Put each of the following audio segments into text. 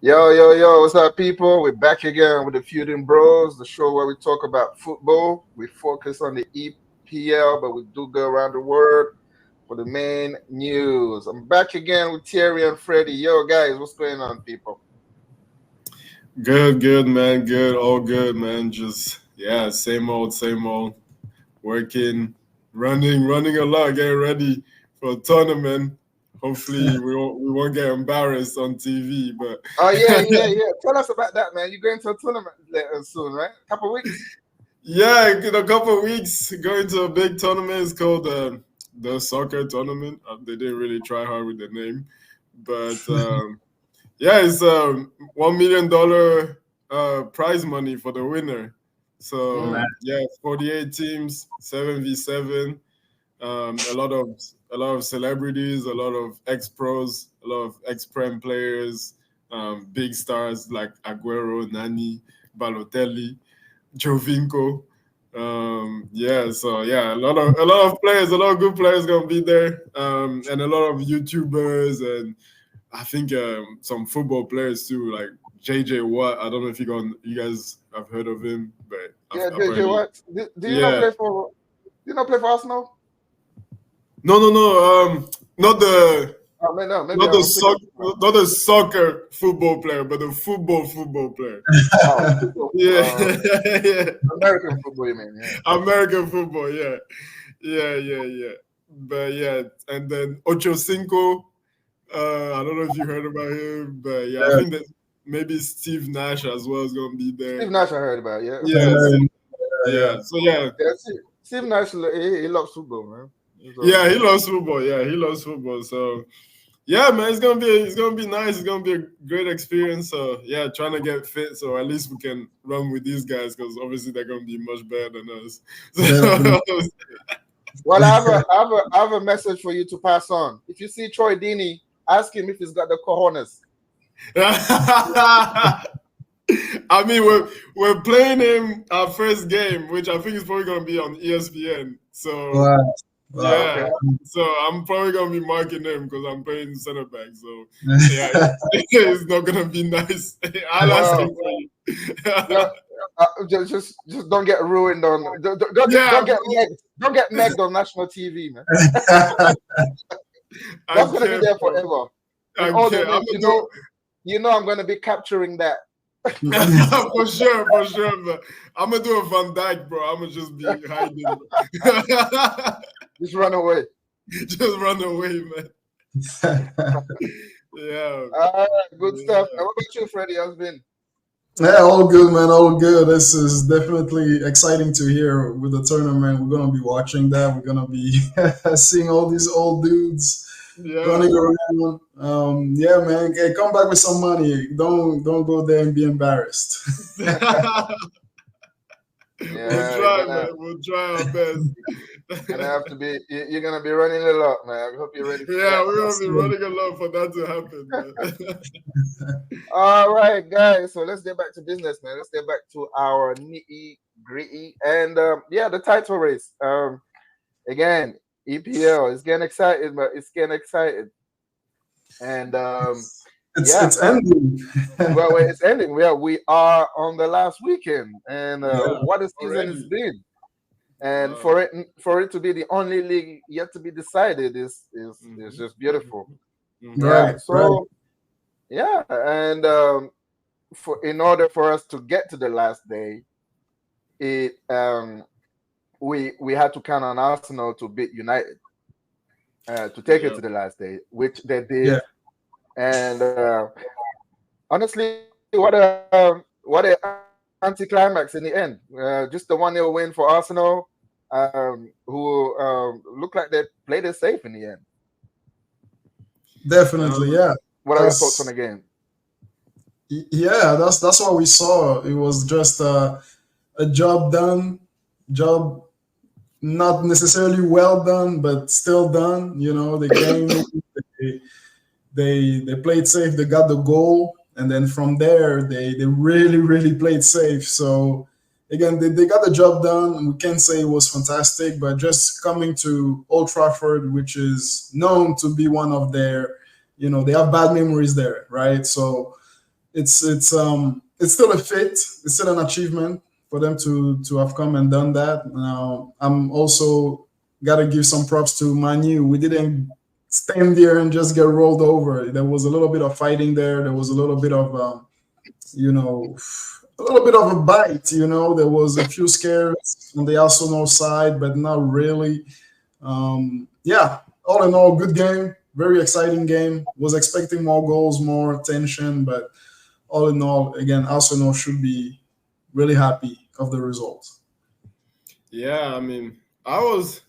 Yo, what's up, people? We're back again with the Feuding Bros, the show where we talk about football. We focus on the EPL, but we do go around the world for the main news. I'm back again with Thierry and Freddie. Yo, guys, what's going on, people? Good, man. Good, all good, man. Just same old, same old. Working, running a lot, getting ready for a tournament. Hopefully, we won't get embarrassed on TV. But Oh, yeah. Tell us about that, man. You're going to a tournament later soon, right? A couple of weeks? yeah, in a couple of weeks, going to a big tournament. It's called the soccer tournament. They didn't really try hard with the name, but yeah, it's $1 million prize money for the winner. So Mm. yeah, 48 teams, 7v7. A lot of celebrities, a lot of ex pros, a lot of ex prem players, big stars like Aguero, Nani, Balotelli, Jovinko. A lot of players, a lot of good players gonna be there, and a lot of YouTubers and I think some football players too, like JJ Watt. I don't know if you guys have heard of him, but Yeah, JJ, apparently, what? Do you not yeah. play for? Do you not play for Arsenal? No. Not the Oh, man, no, maybe not the I'm thinking. not the soccer football player, but the football player. Oh, football. Yeah, yeah. American football, you mean? Yeah. American football. Yeah. But yeah, and then Ocho Cinco. I don't know if you heard about him, but yeah, I Yeah, think that maybe Steve Nash as well is gonna be there. Steve Nash, I heard about. Yeah. Yeah, yeah. yeah. So yeah, Yeah, Steve Nash, he loves football, man. yeah, he loves football. Yeah, he loves football. So yeah, man, it's gonna be nice. It's gonna be a great experience. So yeah, trying to get fit so at least we can run with these guys because obviously they're gonna be much better than us. Definitely. Well, I have a message for you to pass on. If you see Troy Deeney, ask him if he's got the cojones. I mean, we're playing him our first game, which I think is probably gonna be on ESPN. So Wow. yeah, Okay. so I'm probably gonna be marking him because I'm playing center back. So yeah, it's not gonna be nice. I'll ask Well, him for you. yeah, just don't get ruined on. Yeah, Don't get negged on national TV, man. I That's gonna be can't, there bro. forever. In I all the can't. I'm names, gonna do I'm gonna be capturing that. for sure. But I'm gonna do a Van Dyke, bro. I'm gonna just be hiding, bro. Just run away. Just run away, man. Yeah, Good stuff. And what about you, Freddie? How's been? Yeah, all good, man. All good. This is definitely exciting to hear with the tournament. We're gonna be watching that. We're gonna be seeing all these old dudes yeah. running around. Yeah, man. Okay, come back with some money. Don't go there and be embarrassed. Yeah, Man. We'll try our best. gonna have to be. You're gonna be running a lot, man. I hope you're ready for Yeah, that. we're gonna be running a lot for that to happen, man. All right, guys. So let's get back to business, man. Let's get back to our nitty gritty and the title race. Again, EPL is getting excited, but it's getting excited, and It's ending. well, it's ending. We are on the last weekend, and Yeah. what a season Already. it's been. And Wow. for it to be the only league yet to be decided is just beautiful. Mhm. Yeah. Right. Right. So yeah, and for in order for us to get to the last day, it we had to count on Arsenal to beat United to take it Yeah. to the last day, which they Yeah. did. And honestly, what a anticlimax in the end. Just the 1-0 win for Arsenal, who looked like they played it safe in the end. Definitely. Yeah. What are your thoughts on That's the game? yeah. That's what we saw. It was just a job done. Job not necessarily well done, but still done. You know, the game. They, they played safe. They got the goal, and then from there they really played safe. So again, they got the job done. We can't say it was fantastic, but just coming to Old Trafford, which is known to be one of their, they have bad memories there, right? So it's still a feat. It's still an achievement for them to have come and done that. Now I'm also gotta give some props to Manu. We didn't stand there and just get rolled over. There was a little bit of fighting there. There was a little bit of you know, a little bit of a bite. There was a few scares on the Arsenal side, but not really. Yeah, all in all, good game. Very exciting game. Was expecting more goals, more tension, but all in all, again, Arsenal should be really happy of the results. Yeah, I mean, I was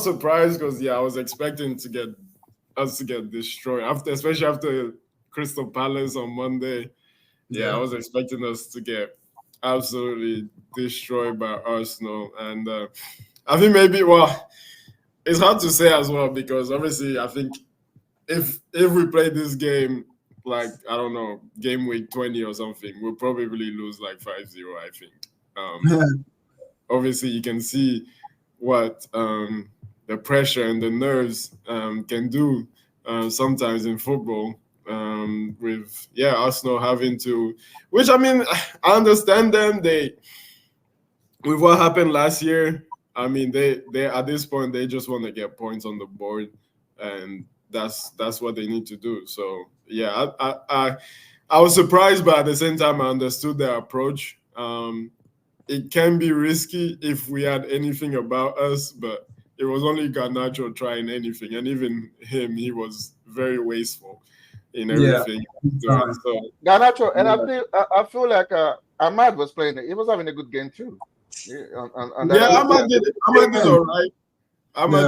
surprised because I was expecting to get us to get destroyed especially after Crystal Palace on Monday. Yeah, I Yeah, was expecting us to get absolutely destroyed by Arsenal, and I think maybe it's hard to say as well because obviously I think if we play this game like I don't know game week 20 or something, we'll probably lose like 5-0. I think. Obviously, you can see what the pressure and the nerves can do sometimes in football. With Arsenal having to, which I mean, I understand them. With what happened last year, I mean, they at this point they just want to get points on the board, and that's what they need to do. So yeah, I was surprised, but at the same time, I understood their approach. It can be risky if we had anything about us, but it was only Garnacho trying anything, and even him, he was very wasteful in yeah. everything he was doing. So Garnacho, and yeah. I feel like Ahmad was playing it. He was having a good game too. Yeah, on that Yeah, other Ahmad side. did. Ahmad did all right.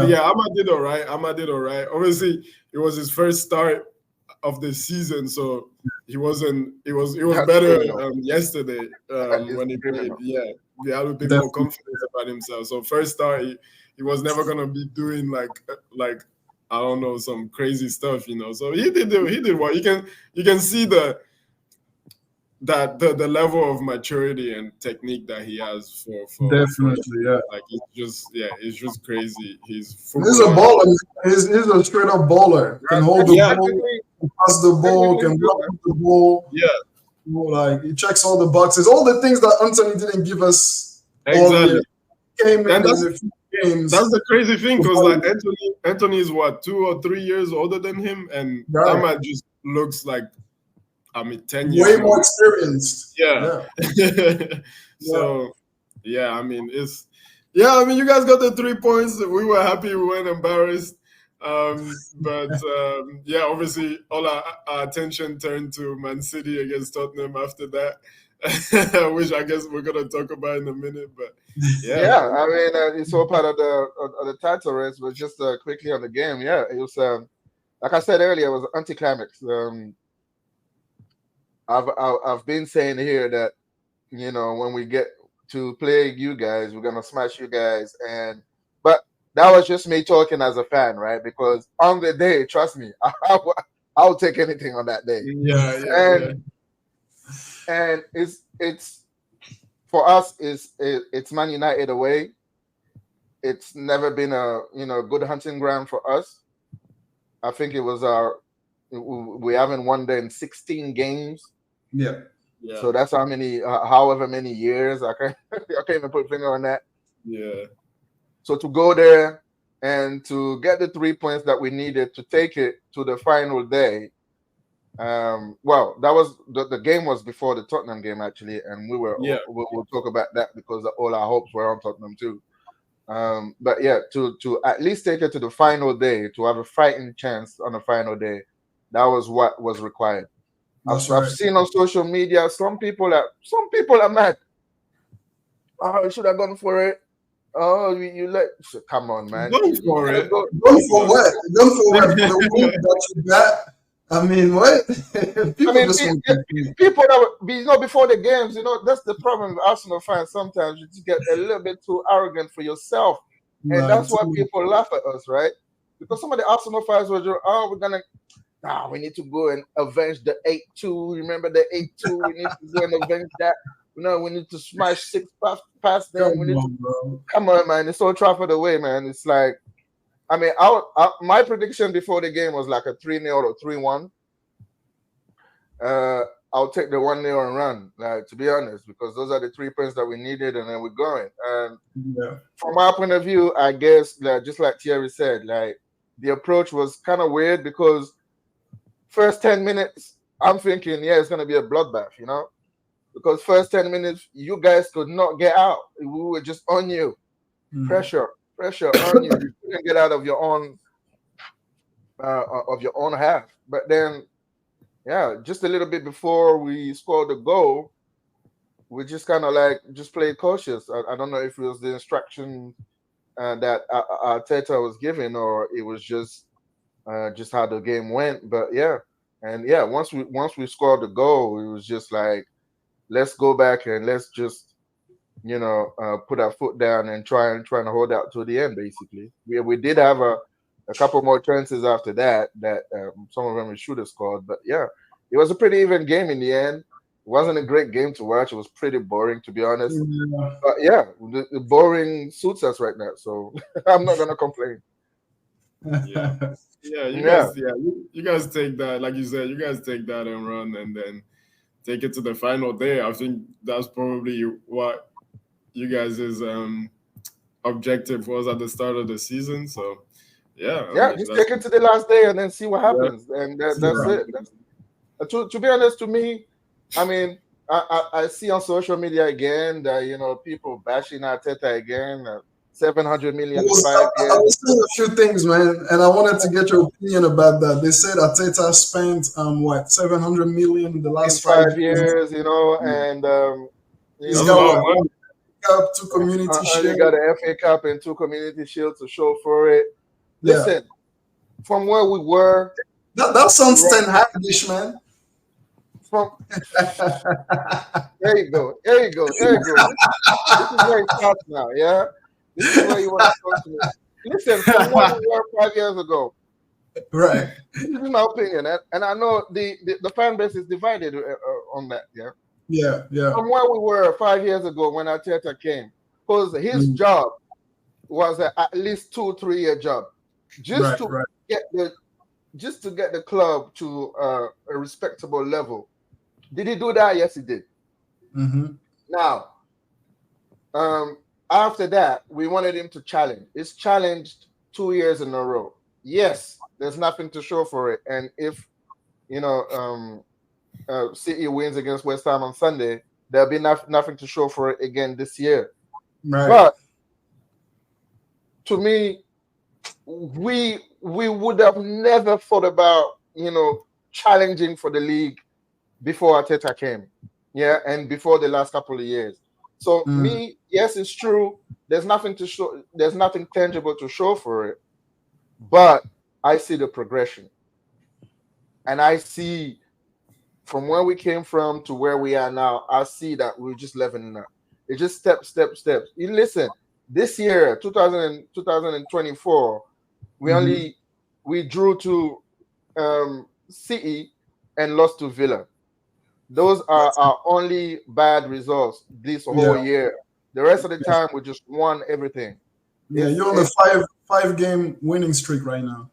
Yeah, Ahmad did all right. Ahmad did all right. Obviously, it was his first start of the season, so he wasn't. It was That's better criminal. yesterday That is when he played. criminal. Yeah, he had a bit more definitely. confidence about himself. So first start, he was never gonna be doing like I don't know some crazy stuff. So he did what you can see the level of maturity and technique that he has for Definitely, yeah. like it's just crazy. His He's a football IQ. baller. He's a straight up baller. Can hold the Yeah, ball, Technically, can pass the ball, technically can good, block man. the ball. yeah, Like he checks all the boxes, all the things that Anthony didn't give us all year. exactly. Came in And in that's a few that's games. the crazy thing because like Anthony is what 2 or 3 years older than him, and Right. Ahmad just looks like I mean 10 years Way more younger. experienced. Yeah. Yeah. Yeah. So yeah, I mean you guys got the 3 points. We were happy. We weren't embarrassed. But yeah, obviously all our attention turned to Man City against Tottenham after that, which I guess we're gonna talk about in a minute. But yeah, Yeah, man. I mean, it's all part of the title race. But just quickly on the game, yeah, it was like I said earlier, it was anticlimax. I've been saying here that when we get to play you guys, we're gonna smash you guys, but that was just me talking as a fan, right? Because on the day, trust me, I'll take anything on that day, Yeah, yeah, and yeah. and it's for us it's Man United away. It's never been a good hunting ground for us. I think it was we haven't won there in 16 games. Yeah. Yeah, So that's how many, however many years. I can't, I can't even put a finger on that. yeah, So to go there and to get the 3 points that we needed to take it to the final day. Well, that was the game was before the Tottenham game actually, and yeah, we'll talk about that because all our hopes were on Tottenham too. But yeah, to at least take it to the final day, to have a fighting chance on the final day, that was what was required. That's I've right. seen on social media some people are mad. Oh, you should have gone for it. Oh, you let come on, man. going You for gotta it. go. Going Come for on. what? Going for what? For the win that you got? I mean, what? I People mean, just want to compete. people that before the games, that's the problem with Arsenal fans. Sometimes you just get a little bit too arrogant for yourself, and Like, that's why people laugh at us, right? Because some of the Arsenal fans were just, oh, we're gonna, we need to go and avenge the 8-2. Remember the 8-2? We need to go and avenge that. We need to smash six past come them. We need to on, bro. come on, man. It's Old Trafford away, man. It's like, I mean, my prediction before the game was like a 3-0 or 3-1. I'll take the 1-0 and run. Like, to be honest, because those are the 3 points that we needed, and then we're going. And Yeah. from our point of view, I guess, like, just like Thierry said, like the approach was kind of weird because first 10 minutes, I'm thinking, yeah, it's gonna be a bloodbath, because first 10 minutes, you guys could not get out. We were just on you, pressure on you. You couldn't get out of your own half. But then, yeah, just a little bit before we scored the goal, we just kind of like just played cautious. I don't know if it was the instruction that Arteta was given, or it was just how the game went. But yeah, and yeah, once we scored the goal, it was just like, let's go back and let's just put our foot down and trying to hold out to the end. Basically, we did have a couple more chances after that some of them we should have scored. But yeah, it was a pretty even game in the end. It wasn't a great game to watch. It was pretty boring, to be honest. Yeah. But yeah, the boring suits us right now, so I'm not gonna complain. Yeah. Yeah, Yeah, you guys take that, like you said, you guys take that and run, and then take it to the final day. I think that's probably what you guys' objective was at the start of the season. So yeah, I yeah. mean Just that's take it to the last day and then see what yeah, happens, and that's Yeah. it. To be honest, to me, I mean, I see on social media again that people bashing Arteta again. 700 I million in was, five I years. was saying a few things, man, and I wanted to get your opinion about that. They said Ateta spent what 700 million in the In last 5 years. 5 years, and He's that's a got lot what of what? money. cup, two community You shield. got an FA Cup and 2 Community Shields to show for it. Yeah, Listen, from where we were, that sounds right, Ten Hag-ish, man. from there you go, there you go, there you go. This is where it starts now. Yeah, this is where you want to come to me. Listen, from where we were 5 years ago. Right. This is my opinion, and I know the fan base is divided on that. Yeah, Yeah, yeah. from where we were 5 years ago when Arteta came, because his Mm. job was at least 2-3 year job, just Right, to right. get the club to a respectable level. Did he do that? Yes, he did. Mm-hmm. Now, um, after that, we wanted him to challenge. He's challenged 2 years in a row. Yes, there's nothing to show for it. And if you know City wins against West Ham on Sunday, there'll be nothing to show for it again this year. Right. But to me, we would have never thought about challenging for the league before Arteta came, yeah, and before the last couple of years. So Mm. me, yes, it's true. There's nothing to show. There's nothing tangible to show for it, but I see the progression, and I see from where we came from to where we are now. I see that we're just leveling up. It's just steps. You listen. This year, 2024, Mm-hmm. we drew to City and lost to Villa. Those are That's it. our only bad results this Yeah, whole year. The rest of the yes. time, we just won everything. Yeah. It's You're on a it's five game winning streak right now.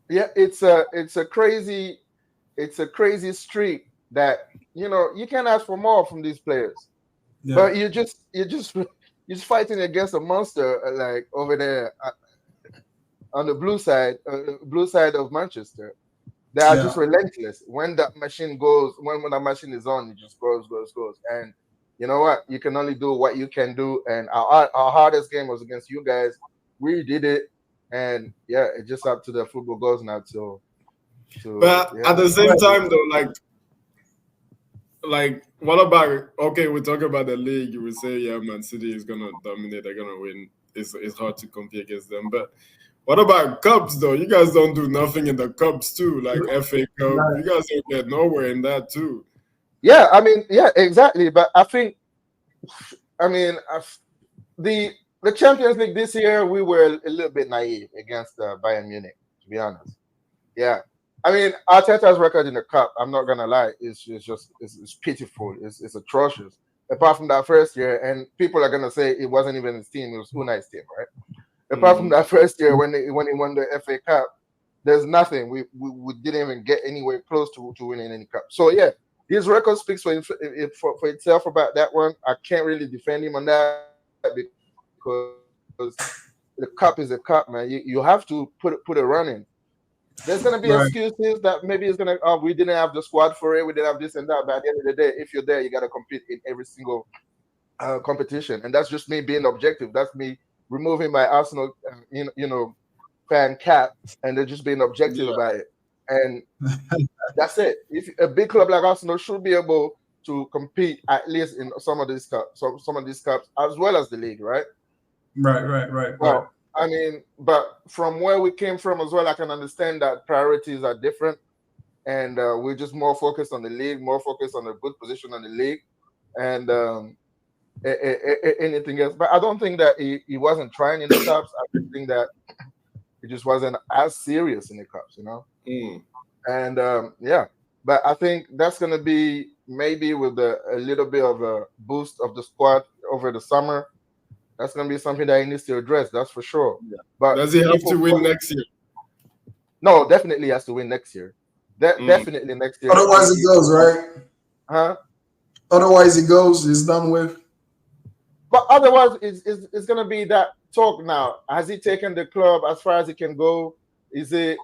yeah, it's a crazy streak that you can't ask for more from these players. Yeah. But you're just fighting against a monster like over there on the blue side of Manchester. They are just Yeah. relentless. When that machine goes, when that machine is on, it just goes. And you know what? You can only do what you can do. And our hardest game was against you guys. We did it, and yeah, it's just up to the football goals now. To But yeah, at the same Right. time, though, like what about, okay, we talk about the league, you would say, yeah, Man City is gonna dominate, they're gonna win. It's hard to compete against them. But what about cups though? You guys don't do nothing in the cups too, like FA Cup. Right. You guys don't get nowhere in that too. yeah. I mean, yeah, exactly. But I mean, the Champions League this year, we were a little bit naive against Bayern Munich, to be honest. Yeah. I mean, Arteta's record in the cup, I'm not gonna lie, it's pitiful. It's atrocious. Apart from that first year, and people are gonna say it wasn't even his team; it was Unai's team, right? Apart from Hmm. that first year when he won the FA Cup, there's nothing. We didn't even get anywhere close to winning any cup. So yeah, his record speaks for itself about that one. I can't really defend him on that because the cup is a cup, man. You have to put a run in. There's gonna be excuses Right. that maybe it's gonna we didn't have the squad for it, we didn't have this and that. But at the end of the day, if you're there, you gotta compete in every single competition, and that's just me being objective. That's me removing my Arsenal, fan cap, and they're just being objective Yeah. about it. And that's it. If a big club like Arsenal should be able to compete at least in some of these cups, some of these cups as well as the league, right? Right. Well, I mean, but from where we came from as well, I can understand that priorities are different, and we're just more focused on the league, more focused on a good position on the league, and anything else. But I don't think that he wasn't trying in the cups. I just think that he just wasn't as serious in the cups, Mm. And yeah, but I think that's going to be maybe with a little bit of a boost of the squad over the summer. That's going to be something that he needs to address. That's for sure. Yeah. But Does he have to win next year? No, definitely has to win next year. Definitely next year. Otherwise, it goes, right? Huh? Otherwise, it goes. It's done with. But otherwise, it's going to be that talk now. Has he taken the club as far as he can go? Does it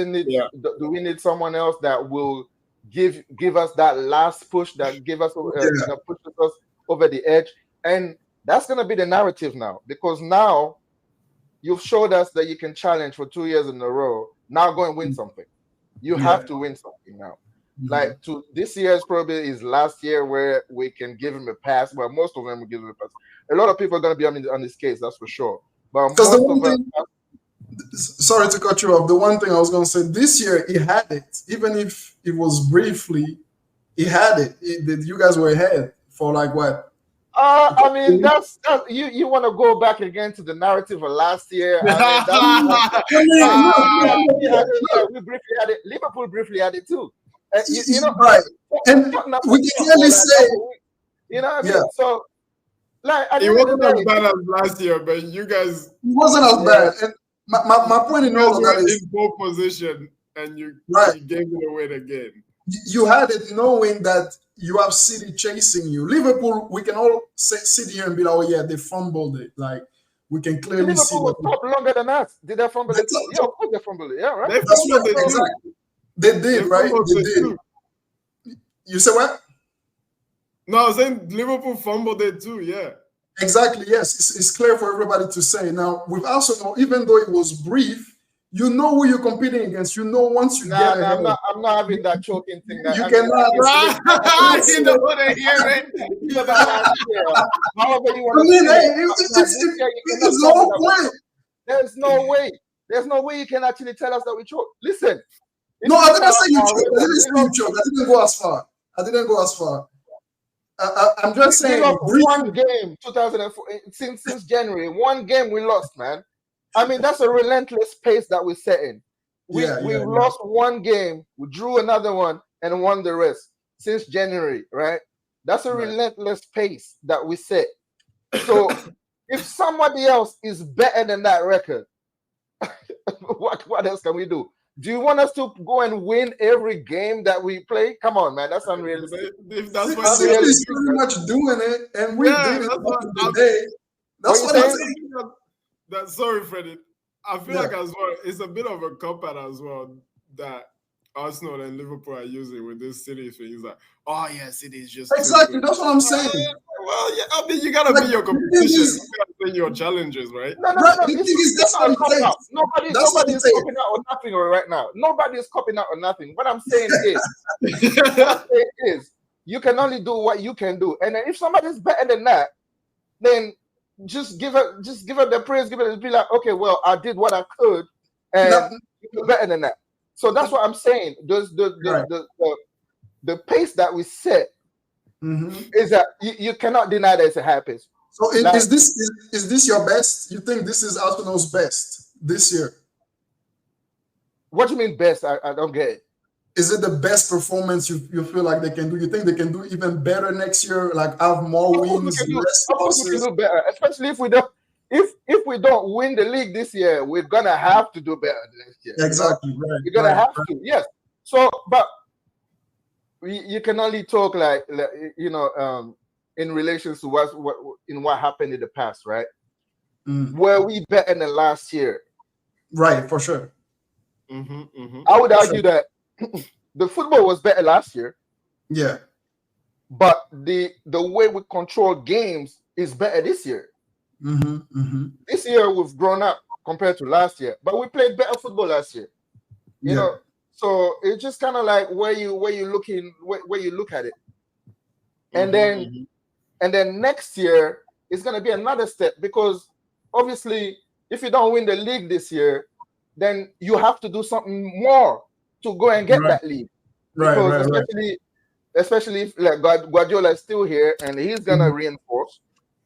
need? Yeah. Do we need someone else that will give us that last push that pushes us over the edge? And that's going to be the narrative now, because now you've showed us that you can challenge for 2 years in a row. Now go and win something. You have to win something now. Like this year is probably his last year where we can give him a pass. Well, most of them will give him a pass. A lot of people are going to be on this case, that's for sure. But most of them. Sorry to cut you off. The one thing I was going to say, this year he had it, even if it was briefly. He had it. You guys were ahead for like what? I mean, that's you want to go back again to the narrative of last year. We briefly had it. Liverpool briefly had it too. Right. And we can clearly say, you know what I mean? So, like, it wasn't as bad as last year, but you guys. It wasn't as bad. And my point in all of that is in pole position, and you gave it away again. You had it knowing that you have City chasing you. Liverpool, we can all sit here and be like, oh yeah, they fumbled it. Like, we can clearly see. Liverpool was top longer than us. Did they fumble it? Yeah, of course they fumbled it. Yeah, right. That's what they did. Exactly. They did, right? They did. Too. You say what? No, I was saying Liverpool fumbled it too. Yeah. Exactly. Yes, it's clear for everybody to say. Now, with Arsenal, even though it was brief, you know who you're competing against. You know once you get ahead. I'm not having that choking thing. You cannot. You don't want to hear it. It's the whole point. There's no way. There's no way you can actually tell us that we choke. Listen. No, I didn't say you choke. I didn't say you choke. I didn't go as far. I'm just saying. One game, 2004, since January, one game we lost, man. I mean, that's a relentless pace that we're setting. We lost one game, we drew another one, and won the rest since January, right? That's a relentless pace that we set. So if somebody else is better than that record, what else can we do? Do you want us to go and win every game that we play? Come on, man. That's unrealistic. If that's what City is pretty much doing it, and we did it today. That's what I'm saying. Sorry, Freddie. I feel like as well, it's a bit of a cop-out as well that Arsenal and Liverpool are using with this City thing. It's like, oh yeah, City is just exactly. That's what I'm saying. Well, yeah, I mean, you gotta be your competition. You gotta be your challenges, right? No. The thing is, that's what I'm saying. Nobody's copying out on nothing right now. Nobody's copying out on nothing. What I'm saying is, you can only do what you can do, and then if somebody's better than that, then just give her the praise. Be like, okay, well, I did what I could, and you're better than that. So that's what I'm saying. The pace that we set is that you cannot deny that it's a high pace. So is this your best? You think this is Arsenal's best this year? What do you mean best? I don't get it. Is it the best performance you feel like they can do? You think they can do even better next year? Like have more wins, less losses? We can do better, especially if we don't. If we don't win the league this year, we're gonna have to do better next year. Exactly. Right. We're gonna have to. Yes. So, but you can only talk like in relation to what happened in the past, right? Mm. Were we better than last year? Right, for sure. I would For sure. argue that the football was better last year, Yeah. but the way we control games is better this year. This year we've grown up compared to last year, but we played better football last year. You Yeah. know, so it's just kind of like where you looking where you look at it, and then next year is going to be another step because obviously if you don't win the league this year, then you have to do something more to go and get Right. that league Right. because Right. Right. especially if like Guardiola is still here and he's gonna reinforce.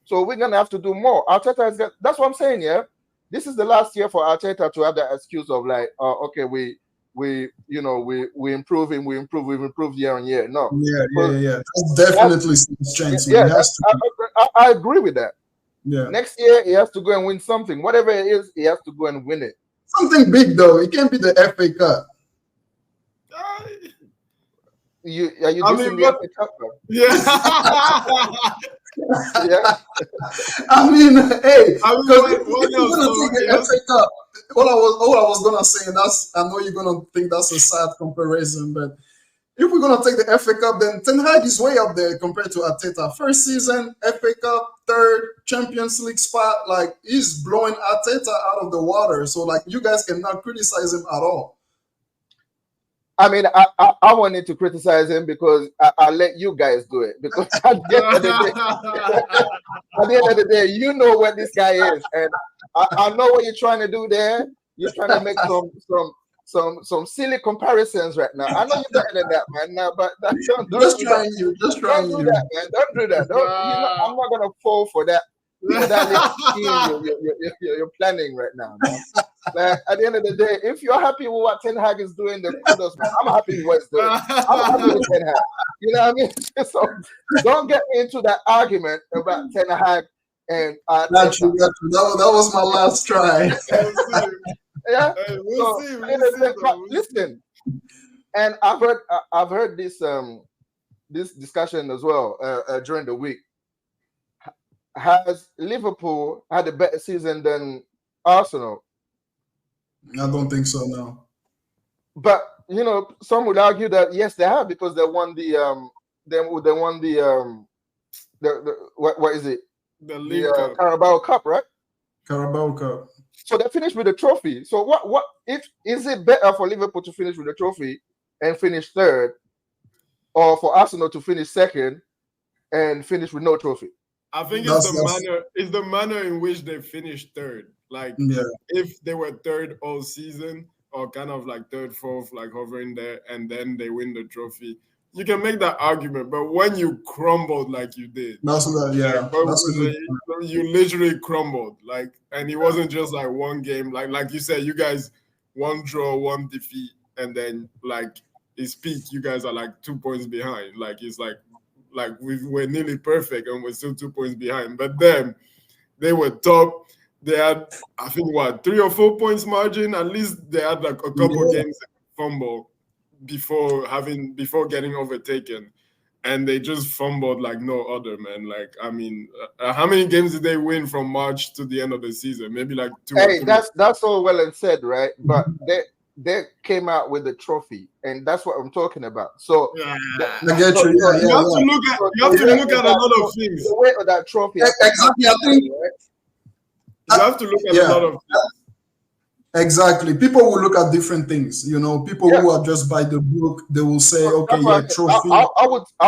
So we're gonna have to do more. Arteta is that's what I'm saying. Yeah, this is the last year for Arteta to have that excuse of like, okay, we improving, we've improved year on year. No, Yeah. Yeah. because Yeah. That's definitely some strength. So yeah, he has to. I agree with that. Yeah. Next year he has to go and win something, whatever it is, he has to go and win it. Something big though. It can't be the FA Cup. Are you I dissing mean, the FA Cup, bro? yeah. Yeah. I mean, hey, I mean, because if what you're else? gonna So, take the yes. FA Cup, all I was gonna say, and that's I know you're gonna think that's a sad comparison, but if we're gonna take the FA Cup, then Ten Hag is way up there compared to Arteta. First season, FA Cup, third Champions League spot, like he's blowing Arteta out of the water. So like you guys cannot criticize him at all. I mean, I wanted to criticize him because I let you guys do it. Because at the end of the day, you know what this guy is, and I know what you're trying to do there. You're trying to make some silly comparisons right now. I know you're better than that, man. Now, but don't Just do that. trying you, just Don't trying do you. that, man. Don't do that. I'm not gonna fall for that little scheme you're planning right now, man. Like, at the end of the day, if you're happy with what Ten Hag is doing, then kudos, man. I'm happy with what he's doing. I'm happy with Ten Hag. You know what I mean? So don't get into that argument about Ten Hag and Got you. That was my last try. yeah. Hey, So, but listen, and I've heard this discussion as well during the week. Has Liverpool had a better season than Arsenal? I don't think so. No. But some would argue that yes, they have because they won the what is it? The League Cup. Carabao Cup, right? Carabao Cup. So they finished with a trophy. So what if is it better for Liverpool to finish with a trophy and finish third, or for Arsenal to finish second and finish with no trophy? I think it's the manner in which they finished third. Like if they were third all season or kind of like third, fourth, like hovering there, and then they win the trophy, you can make that argument. But when you crumbled like you did, you literally crumbled. Like, and it wasn't just like one game. Like you said, you guys one draw, one defeat, and then like it's peak. You guys are like 2 points behind. Like it's like we're nearly perfect and we're still 2 points behind. But then they were top. They had, I think, 3 or 4 points margin. At least they had like a couple games fumble before getting overtaken, and they just fumbled like no other, man. Like, I mean, how many games did they win from March to the end of the season? Maybe like 2 or 3. That's all well and said, right? But they came out with the trophy, and that's what I'm talking about. So you have to look at a lot of things. The weight of that trophy. Exactly, I think. You have to look at a lot of things. Exactly. People will look at different things. People who are just by the book, they will say, okay, trophy. I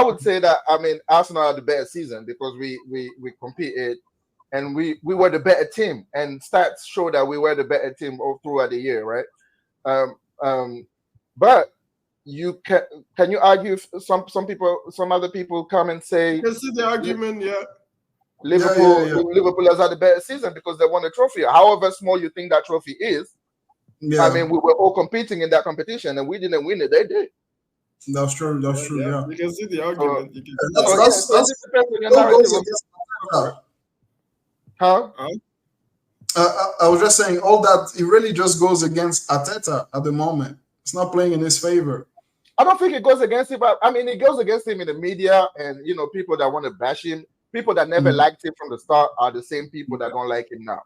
would say that, I mean, Arsenal had the better season because we competed and we were the better team, and stats show that we were the better team all throughout the year, right? But you can you argue some other people come and say you can see the argument, Liverpool has had a better season because they won a trophy. However small you think that trophy is, I mean, we were all competing in that competition and we didn't win it. They did. That's true. Yeah. You can see the argument. I was just saying all that. It really just goes against Arteta at the moment. It's not playing in his favor. I don't think it goes against him, but I mean, it goes against him in the media, and people that want to bash him, people that never Mhm. liked him from the start, are the same people that don't like him now.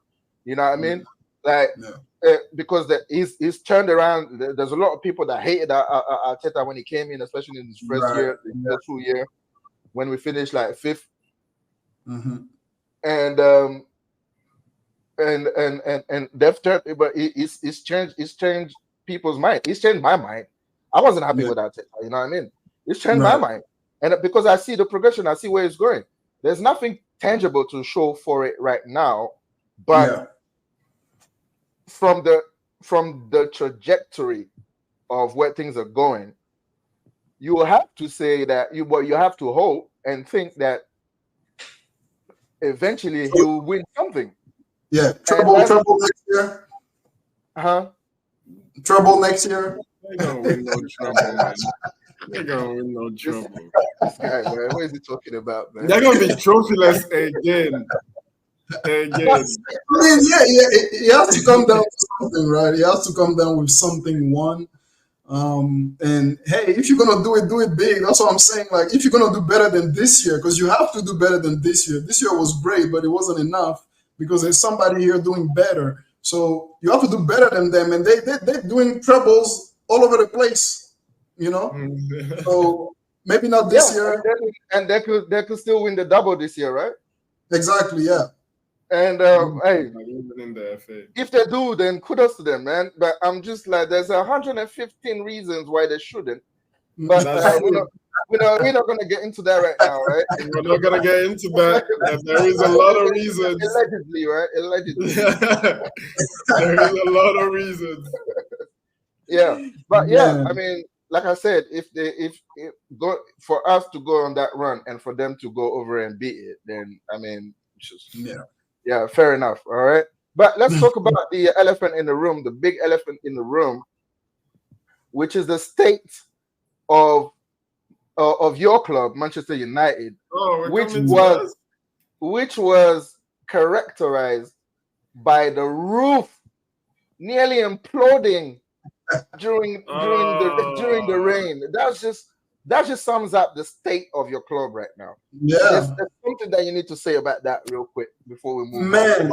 You know what I Yeah. mean? Like, Yeah. because he's turned around. There's a lot of people that hated Arteta when he came in, especially in his first Right. year, the Yeah. first 2 year when we finished like fifth, Hmm. and they've turned, but it's changed people's mind. It's changed my mind. I wasn't happy Yeah. with Arteta. You know what I mean? It's changed my Right. mind, and because I see the progression, I see where it's going. There's nothing tangible to show for it right now, but Yeah. from the trajectory of where things are going, you will have to say that you have to hope and think that eventually So, he'll win something. yeah. And Trouble. that's Trouble next year. huh. Trouble next year. They gonna win no trouble, man. They gonna win no This trouble. this guy, man, what is he talking about, man? They're gonna be trophyless again. Again. I mean, yeah, yeah. It has to come down to something, right? It has to come down with something one. And hey, if you're gonna do it big. That's what I'm saying. Like, if you're gonna do better than this year, because you have to do better than this year. This year was great, but it wasn't enough because there's somebody here doing better. So you have to do better than them, and they're doing trebles all over the place. You know. So maybe not Yeah, this year. and they could still win the double this year, right? Exactly. Yeah. And hey, Like, even in the FA. if they do, then kudos to them, man. But I'm just like, there's 115 reasons why they shouldn't. But That's true. we're not gonna get into that right now, right? We're not gonna get into that. But there is a lot of reasons. Allegedly, right? Allegedly, There is a lot of reasons. yeah. But yeah, Man. I mean, like I said, if go for us to go on that run and for them to go over and beat it, then I mean, just, Yeah. yeah, fair enough. All right. But let's talk about the elephant in the room, the big elephant in the room, which is the state of of your club, Manchester United, Oh, we're which coming to was us. which was characterized by the roof nearly imploding during the Oh, rain. That just sums up the state of your club right now. There's, Yeah. there's something that you need to say about that real quick before we move on. Man.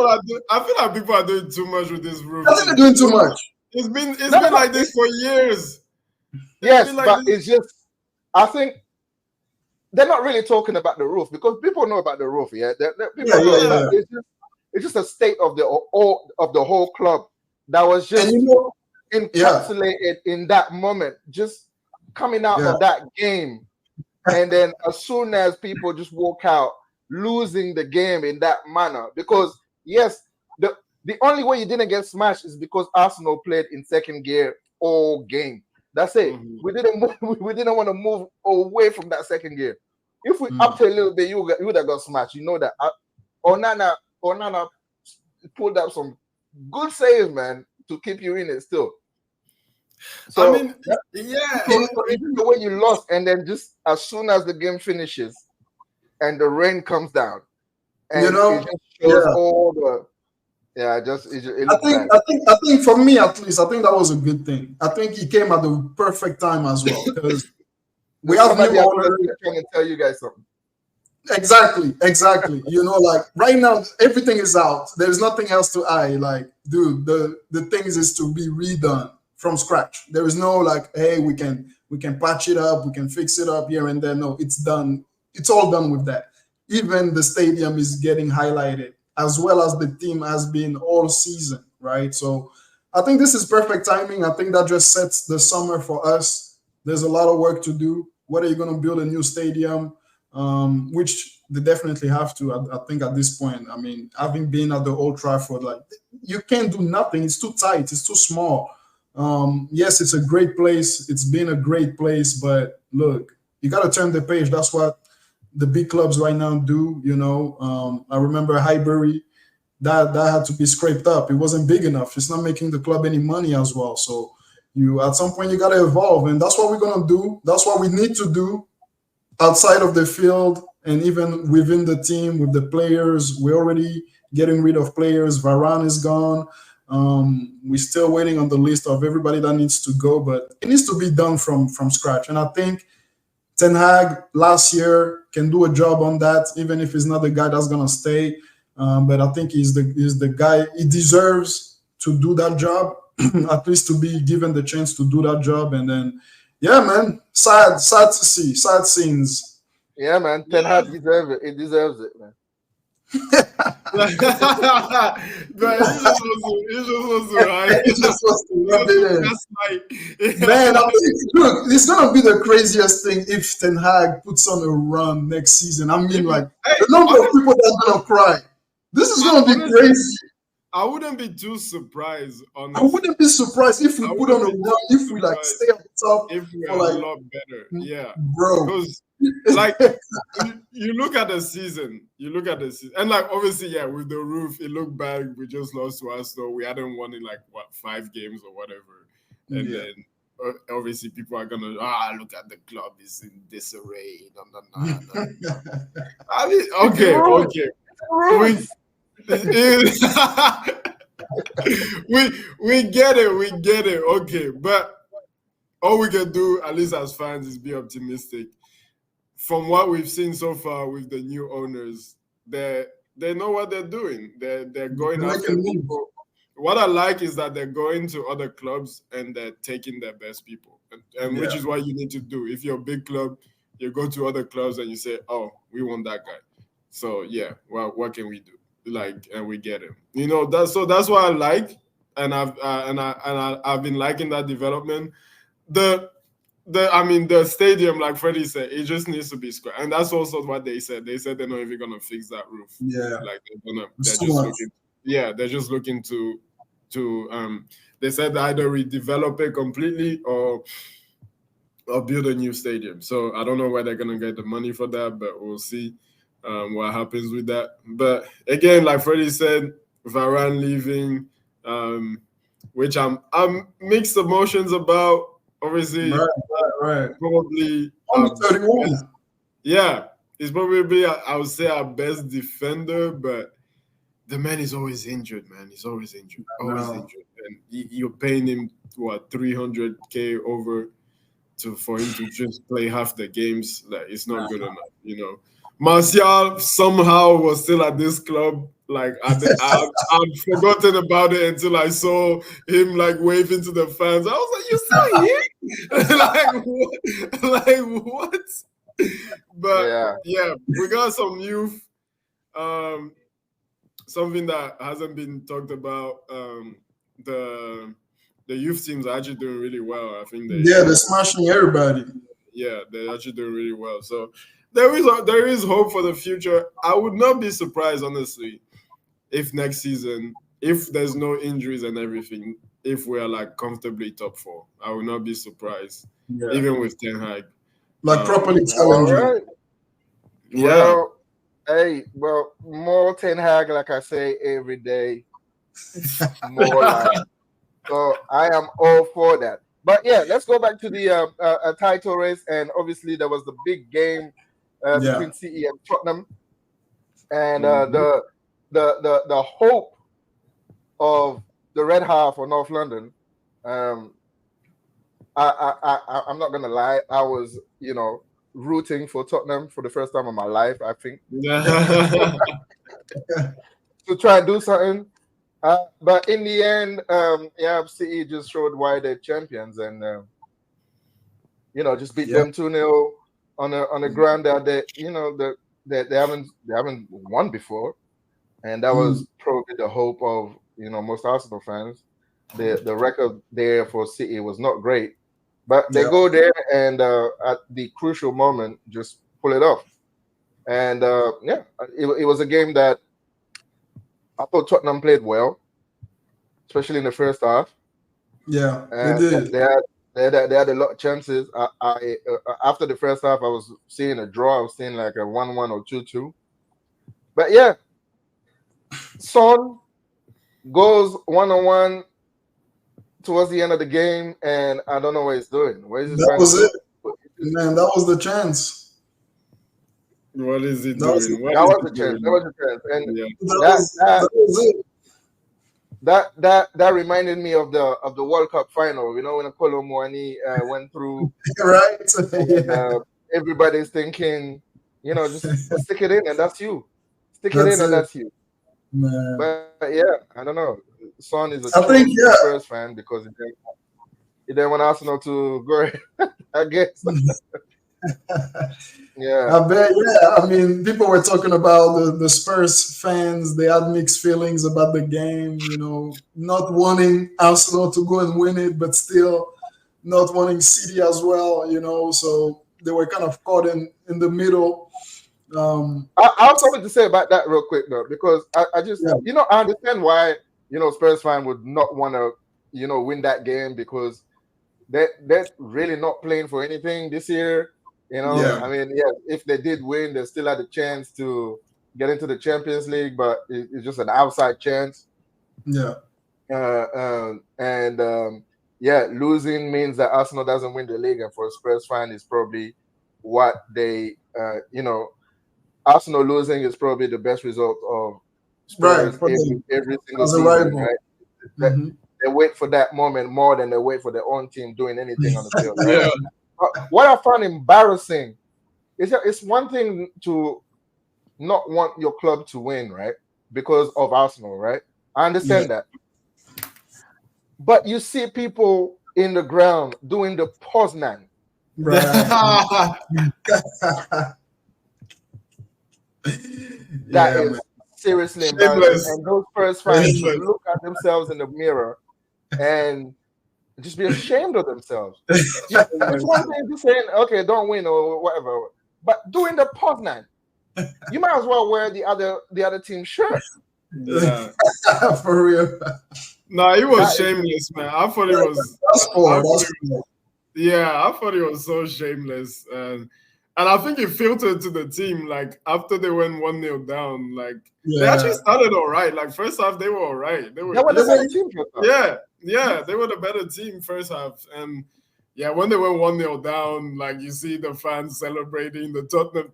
I feel like people are doing too much with this roof I think they're thing. doing too much. It's been No, like this for years. It's yes, been like but this. it's just I think they're not really talking about the roof because people know about the roof. Yeah, Yeah. people know Yeah. about Yeah. it's just a state of the whole club that was And just you know. Yeah. encapsulated in that moment, just coming out Yeah. of that game, and then as soon as people just walk out, losing the game in that manner. Because yes, the only way you didn't get smashed is because Arsenal played in second gear all game. That's it. Mhm. We didn't move, we didn't want to move away from that second gear. If we Mm. upped a little bit, you would have got smashed. You know that. Onana pulled up some good saves, man, to keep you in it still. I So mean, yeah. even the way you lost, and then just as soon as the game finishes and the rain comes down, You and it know. just shows Yeah. all the it I looks think. bad. I think for me at least, I think that was a good thing. I think he came at the perfect time as well because we There's have new somebody out owners. there trying to tell you guys something. Exactly. You know, like right now, everything is out. There's nothing else to eye. Like, dude, the things is to be redone from scratch. There is no like, hey, we can patch it up, we can fix it up here and there. No, it's done. It's all done with that. Even the stadium is getting highlighted as well as the team has been all season, right? So I think this is perfect timing. I think that just sets the summer for us. There's a lot of work to do. Whether you're going to build a new stadium, which they definitely have to. I think at this point, I mean, having been at the Old Trafford, like you can't do nothing. It's too tight. It's too small. Yes, it's a great place. It's been a great place, but look, you got to turn the page. That's what the big clubs right now do. You know, I remember Highbury. That had to be scraped up. It wasn't big enough. It's not making the club any money as well. So you at some point you got to evolve, and that's what we're gonna do. That's what we need to do outside of the field and even within the team with the players. We're already getting rid of players. Varane is gone. We're still waiting on the list of everybody that needs to go, but it needs to be done from scratch. And I think Ten Hag last year can do a job on that, even if he's not the guy that's gonna stay. But I think he's the guy. He deserves to do that job, at least to be given the chance to do that job. And then, yeah, man, sad to see, sad scenes. Yeah, man. Ten Hag deserves it. It deserves it, man. But he just wants to hide. He just wants to rub it in. That's like, Man, I mean, look, it's gonna be the craziest thing if Ten Hag puts on a run next season. I mean, like the number of people that are gonna cry. This is gonna be crazy. I wouldn't be too surprised. Honestly. I wouldn't be surprised if we put on a run, if we like stay up top, if we are like, a lot better. Yeah, bro. Because like you look at the season, and like obviously, yeah, with the roof, it looked bad. We just lost to Arsenal. We hadn't won in like 5 games or whatever, and then obviously people are gonna look at the club is in disarray. No. I mean, okay. we get it. Okay, but all we can do, at least as fans, is be optimistic. From what we've seen so far with the new owners, they know what they're doing. They're going after people. What I like is that they're going to other clubs and they're taking their best people, and which is what you need to do. If you're a big club, you go to other clubs and you say, "Oh, we want that guy." So yeah, well, what can we do? Like, and we get him. You know, that's what I like, and I've been liking that development. The stadium, like Freddie said, it just needs to be square, and that's also what they said. They said they're not even gonna fix that roof. Yeah, like they're just looking to they said either redevelop it completely or build a new stadium. So I don't know where they're gonna get the money for that, but we'll see what happens with that. But again, like Freddie said, Varane leaving, which I'm mixed emotions about. Obviously, right. Probably 31. Yeah, he's probably I would say our best defender, but the man is always injured, man. He's always injured, and you're paying him what 300K over for him to just play half the games. Like, it's not good enough, you know. Martial somehow was still at this club. Like I'd forgotten about it until I saw him like waving to the fans. I was like, "You still here?" like what? But yeah, we got some youth. Something that hasn't been talked about. The youth teams are actually doing really well. I think they're smashing everybody. Yeah, they're actually doing really well. So there is hope for the future. I would not be surprised, honestly, if next season, if there's no injuries and everything, if we are like comfortably top 4, I would not be surprised, even with Ten Hag. Like properly challenging. Right. Yeah. Well, more Ten Hag, like I say every day. More like. So I am all for that. But yeah, let's go back to the title race, and obviously there was the big game between CE and Tottenham, and the hope of the red half of North London. I'm not gonna lie, I was rooting for Tottenham for the first time in my life, I think, to try and do something. But in the end, CE just showed why they're champions, and just beat them 2-0 on a ground that they haven't won before, and that was probably the hope of most Arsenal fans. The record there for City was not great, but they go there and at the crucial moment just pull it off. And it was a game that I thought Tottenham played well, especially in the first half. Yeah, and they did. They had a lot of chances. I after the first half, I was seeing a draw. I was seeing like a 1-1 or 2-2. But yeah, Son goes 1-on-1 towards the end of the game, and I don't know what he's doing. Where is he? That was it, man. That was the chance. What is he doing? That was the chance. And that was it. that reminded me of the World Cup final. You know, when Kolo Muani went through, Right? and Yeah, everybody's thinking, just stick it in, and that's you. Stick it that's in, and it, that's you. man. But yeah, I don't know. Son is a I true think, yeah. Spurs fan because he didn't want Arsenal to go ahead, I guess. Yeah. I bet, yeah. I mean, people were talking about the Spurs fans. They had mixed feelings about the game, not wanting Arsenal to go and win it, but still not wanting City as well. So they were kind of caught in the middle. I have something to say about that real quick though, because I just Yeah, I understand why Spurs fan would not want to win that game because they're really not playing for anything this year. yeah, I mean, yeah, if they did win, they still had a chance to get into the Champions League, but it's just an outside chance. yeah. And yeah, losing means that Arsenal doesn't win the league, and for a Spurs fan, is probably what they Arsenal losing is probably the best result of Right, Spurs for them every single as a season, rival. right? That Hmm. they wait for that moment more than they wait for their own team doing anything on the field, right? Yeah, What I found embarrassing is that it's one thing to not want your club to win, right? Because of Arsenal, right? I Yeah, understand that. But you see people in the ground doing the Poznan. right. That Yeah, man. is seriously embarrassing. shameless, And those first fans should shameless. look at themselves in the mirror and just be ashamed of themselves. It's one thing to saying, okay, don't win or whatever, but doing the Poznan, you might as well wear the other team's shirt. Yeah. For real. No, he was That is shameless, man. I thought it was. That's I poor. thought That's it was. poor. Yeah, I thought it was so shameless, and I think it filtered to the team. Like after they went 1-0 down, like they actually Yeah. started all right. Like first half, they were all right. They were, they were They the better were, team for us. yeah, they were the better team first half, and yeah, when they went 1-0 down, like you see the fans celebrating, the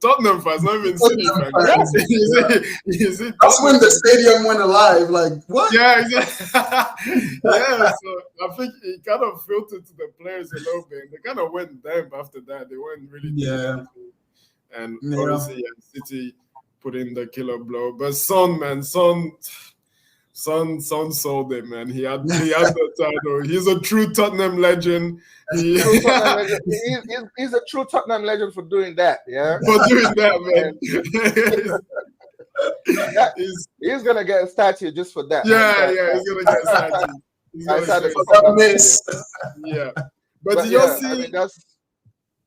Tottenham fans, not even City fans. Yeah, You see that's when Tottenham. the stadium went alive. Like, what? Yeah, exactly. Yeah, so I think it kind of filtered to the players a little bit. They kind of went damp after that. They weren't really doing Yeah. anything. And Yeah. obviously, yeah, City put in the killer blow. But Son sold it, man. He had the title. He's a true Tottenham legend. He true Tottenham legend. He's a true Tottenham legend for doing that. Yeah, for doing that, and man. that, He's, he's gonna get a statue just for that. Man. yeah, he's gonna get started. He's I gonna decided get for That Tottenham. miss. yeah. But But did you yeah, see? I mean that's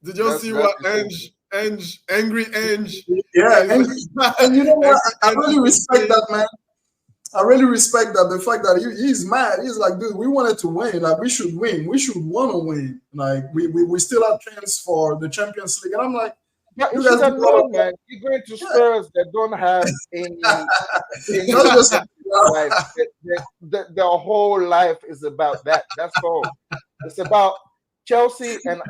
Did you that's see that's what Angry Ange? Yeah. is- And you know what? I Angry really Ange respect is that, man. I really respect that. The fact that he's mad. He's like, dude, we wanted to win. Like, we should win. We should want to win. Like, we still have chance for the Champions League. And I'm like, yeah. You you should guys have do all of known, that. man. You're going to Yeah. Spurs that don't have any Not just life. Their whole life is about that. That's all. It's about Chelsea and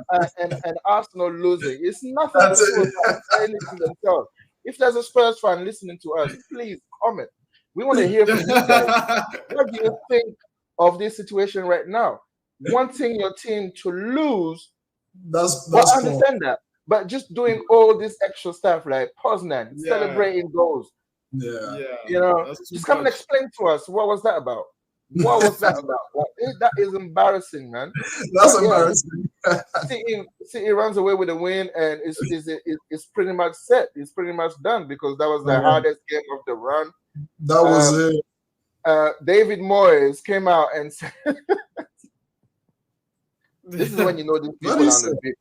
Arsenal losing. It's nothing that's to do it. about anything themselves. If there's a Spurs fan listening to us, please comment. We want to hear from you guys. What do you think of this situation right now? Wanting your team to lose, That's well, I poor. understand that. But just doing all this extra stuff like Poznan, Yeah. celebrating goals, Yeah. Yeah, that's too just come and much. explain to us what was that about? What was that about? Like, that is embarrassing, man. That's But, yeah, embarrassing. City runs away with a win, and it's pretty much set. It's pretty much done because that was the Yeah. hardest game of the run. That was it. David Moyes came out and said, "This is when you know these What people is are on it? the beat."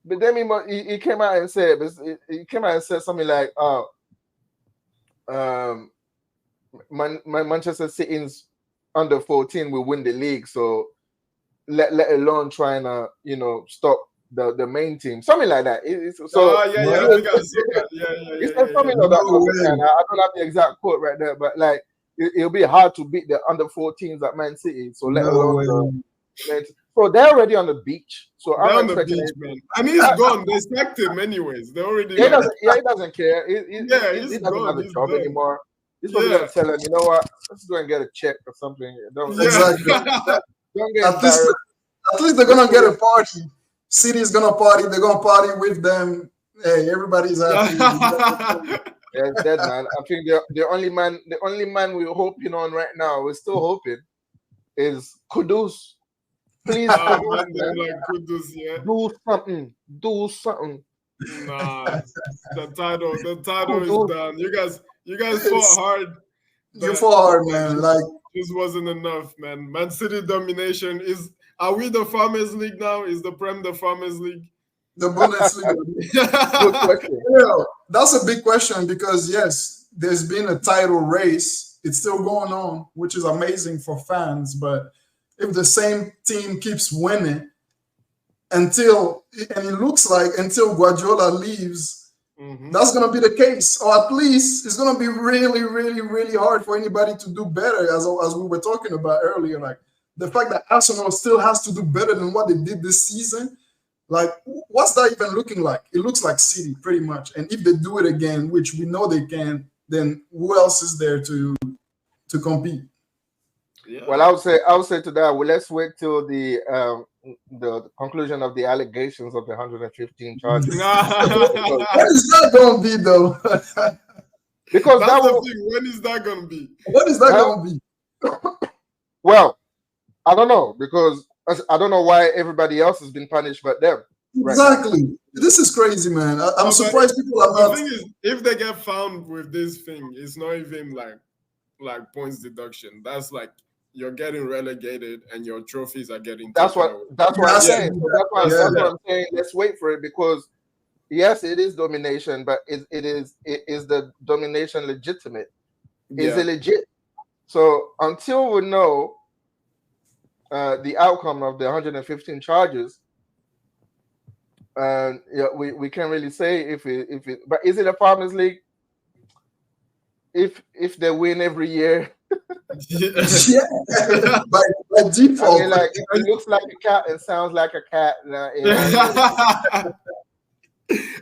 But then he came out and said, something like, "Oh, my Manchester City's under 14 will win the league, so let alone trying to stop the main team, something like that." So I think I saw that. he said something like No that. way. I don't have the exact quote right there, but like it'll be hard to beat the under 14s at Man City. So let No alone way. so they're already on the beach. So They're I'm on the expecting beach, it. man. And he's gone. They sacked him anyways. They already Yeah, like, he doesn't care. He he's doesn't gone. have a He's job done. anymore. He's probably gonna tell him, you know what? Let's go and get a check or something. Exactly. Don't get At least, embarrassed. at least they're gonna get a party. City's gonna party. They're gonna party with them. Hey, everybody's happy. Yeah, it's dead, man. I think the only man we're hoping on right now, we're still hoping, is Kudus. Please, Kudus, man. Like Kudus, yeah. Do something. Nah, the title is done. You guys fought hard. You fought hard, man. Like, this wasn't enough, man. Man City domination is. Are we the Farmers League now? Is the Prem the Farmers League? the Bundesliga. Good question. Yeah, that's a big question because yes, there's been a title race. It's still going on, which is amazing for fans. But if the same team keeps winning and it looks like until Guardiola leaves, that's going to be the case. Or at least it's going to be really, really, really hard for anybody to do better, as we were talking about earlier. Like the fact that Arsenal still has to do better than what they did this season. Like, what's that even looking like? It looks like City, pretty much. And if they do it again, which we know they can, then who else is there to compete? Yeah. Well, I would say to that, well, let's wait till the conclusion of the allegations of the 115 charges. What is that going to be, though? Because that's the thing. When is that going to be? What is that going to be? Well, I don't know, because I don't know why everybody else has been punished but them. Exactly. Right, this is crazy, man. I'm surprised people are not. The thing is, if they get found with this thing, it's not even like points deduction. That's like you're getting relegated and your trophies are getting. That's what I'm saying. So that's what I'm saying. Let's wait for it, because yes, it is domination, but is the domination legitimate? Is it legit? So until we know the outcome of the 115 charges, we can't really say if it. But is it a Farmers League? If they win every year, by default, I mean, like if it looks like a cat and sounds like a cat, and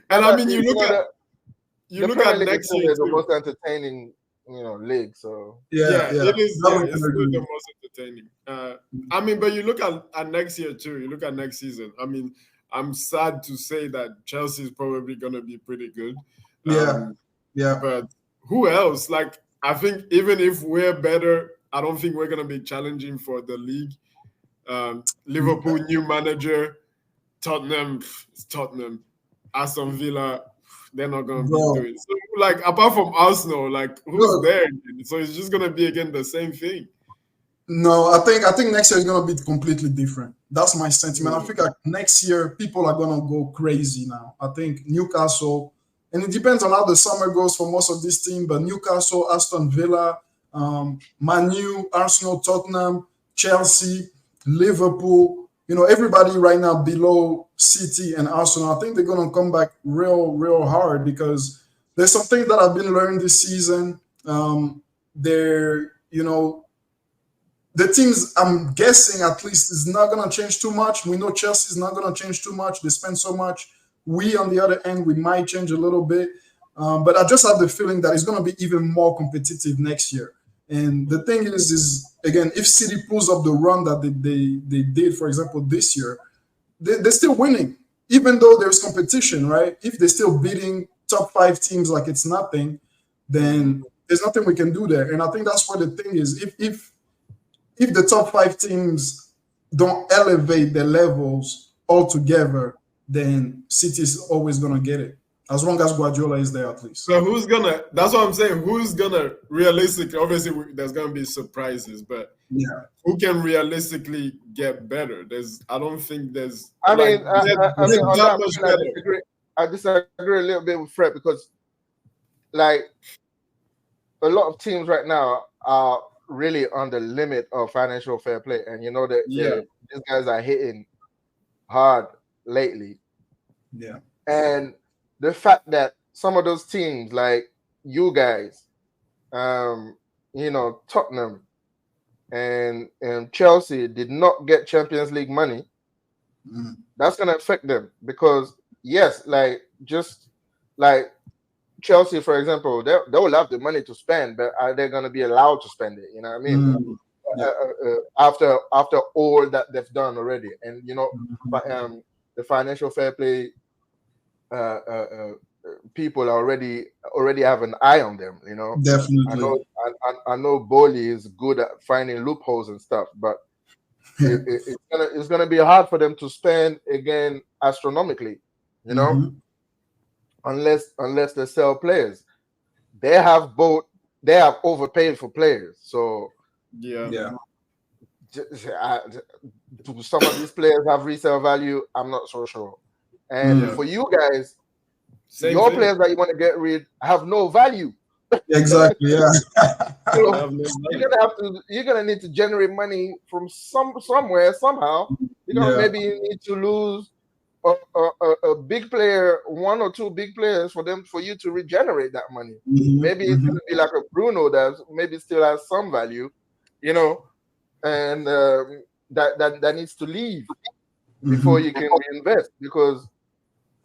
I mean, you look at next year, the most entertaining, league. So it is. It's still the most entertaining. I mean, but you look at next year too. You look at next season. I mean, I'm sad to say that Chelsea is probably going to be pretty good. But who else? Like, I think even if we're better, I don't think we're going to be challenging for the league. Liverpool, new manager, Tottenham, Aston Villa, they're not going to be doing it. So, like, apart from Arsenal, like, who's there? So it's just going to be, again, the same thing. No, I think next year is going to be completely different. That's my sentiment. I think like next year, people are going to go crazy now. I think Newcastle, and it depends on how the summer goes for most of this team, but Newcastle, Aston Villa, Man U, Arsenal, Tottenham, Chelsea, Liverpool, everybody right now below City and Arsenal, I think they're going to come back real hard, because there's some things that have been learned this season. The teams, I'm guessing at least, is not going to change too much. We know Chelsea is not going to change too much. They spend so much. We, on the other end, we might change a little bit. But I just have the feeling that it's going to be even more competitive next year. And the thing is again, if City pulls up the run that they did, for example, this year, they're still winning, even though there's competition, right? If they're still beating top 5 teams like it's nothing, then there's nothing we can do there. And I think that's where the thing is. If the top 5 teams don't elevate their levels altogether, then City's always going to get it, as long as Guardiola is there, at least. So that's what I'm saying, who's going to realistically, obviously there's going to be surprises, but who can realistically get better? I don't think there's... I disagree a little bit with Fred, because like a lot of teams right now are really on the limit of financial fair play, and that these guys are hitting hard lately. And the fact that some of those teams, like you guys, Tottenham and Chelsea, did not get Champions League money, that's going to affect them, because yes, like just like Chelsea, for example, they will have the money to spend, but are they going to be allowed to spend it? You know what I mean? Yeah. After all that they've done already, and but the financial fair play people already have an eye on them. I Definitely. know I know Boli is good at finding loopholes and stuff, but it's gonna be hard for them to spend again astronomically, unless they sell players. They have overpaid for players, so Yeah. do some of these players have resale value? I'm not so sure. And for you guys, Same your thing. players that you want to get rid have no value. Exactly. Yeah. So you're gonna need to generate money from somewhere somehow. Maybe you need to lose a big player, one or two big players for you to regenerate that money. Maybe it's gonna be like a Bruno that maybe still has some value, and that needs to leave before you can reinvest, because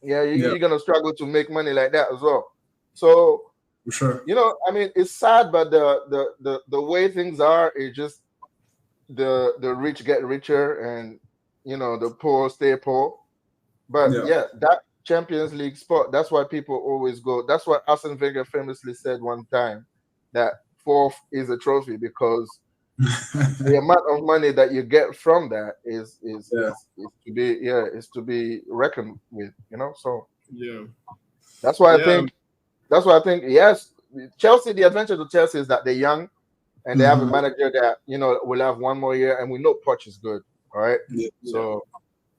you're gonna struggle to make money like that as well. So For sure. I mean, it's sad, but the way things are, it's just the rich get richer and the poor stay poor. But that Champions League spot, that's why people always go. That's what Arsene Wenger famously said one time, that fourth is a trophy, because the amount of money that you get from that is to be reckoned with, So that's why I think yes, Chelsea. The advantage of Chelsea is that they're young and they have a manager that will have one more year, and we know Poch is good. All right, so.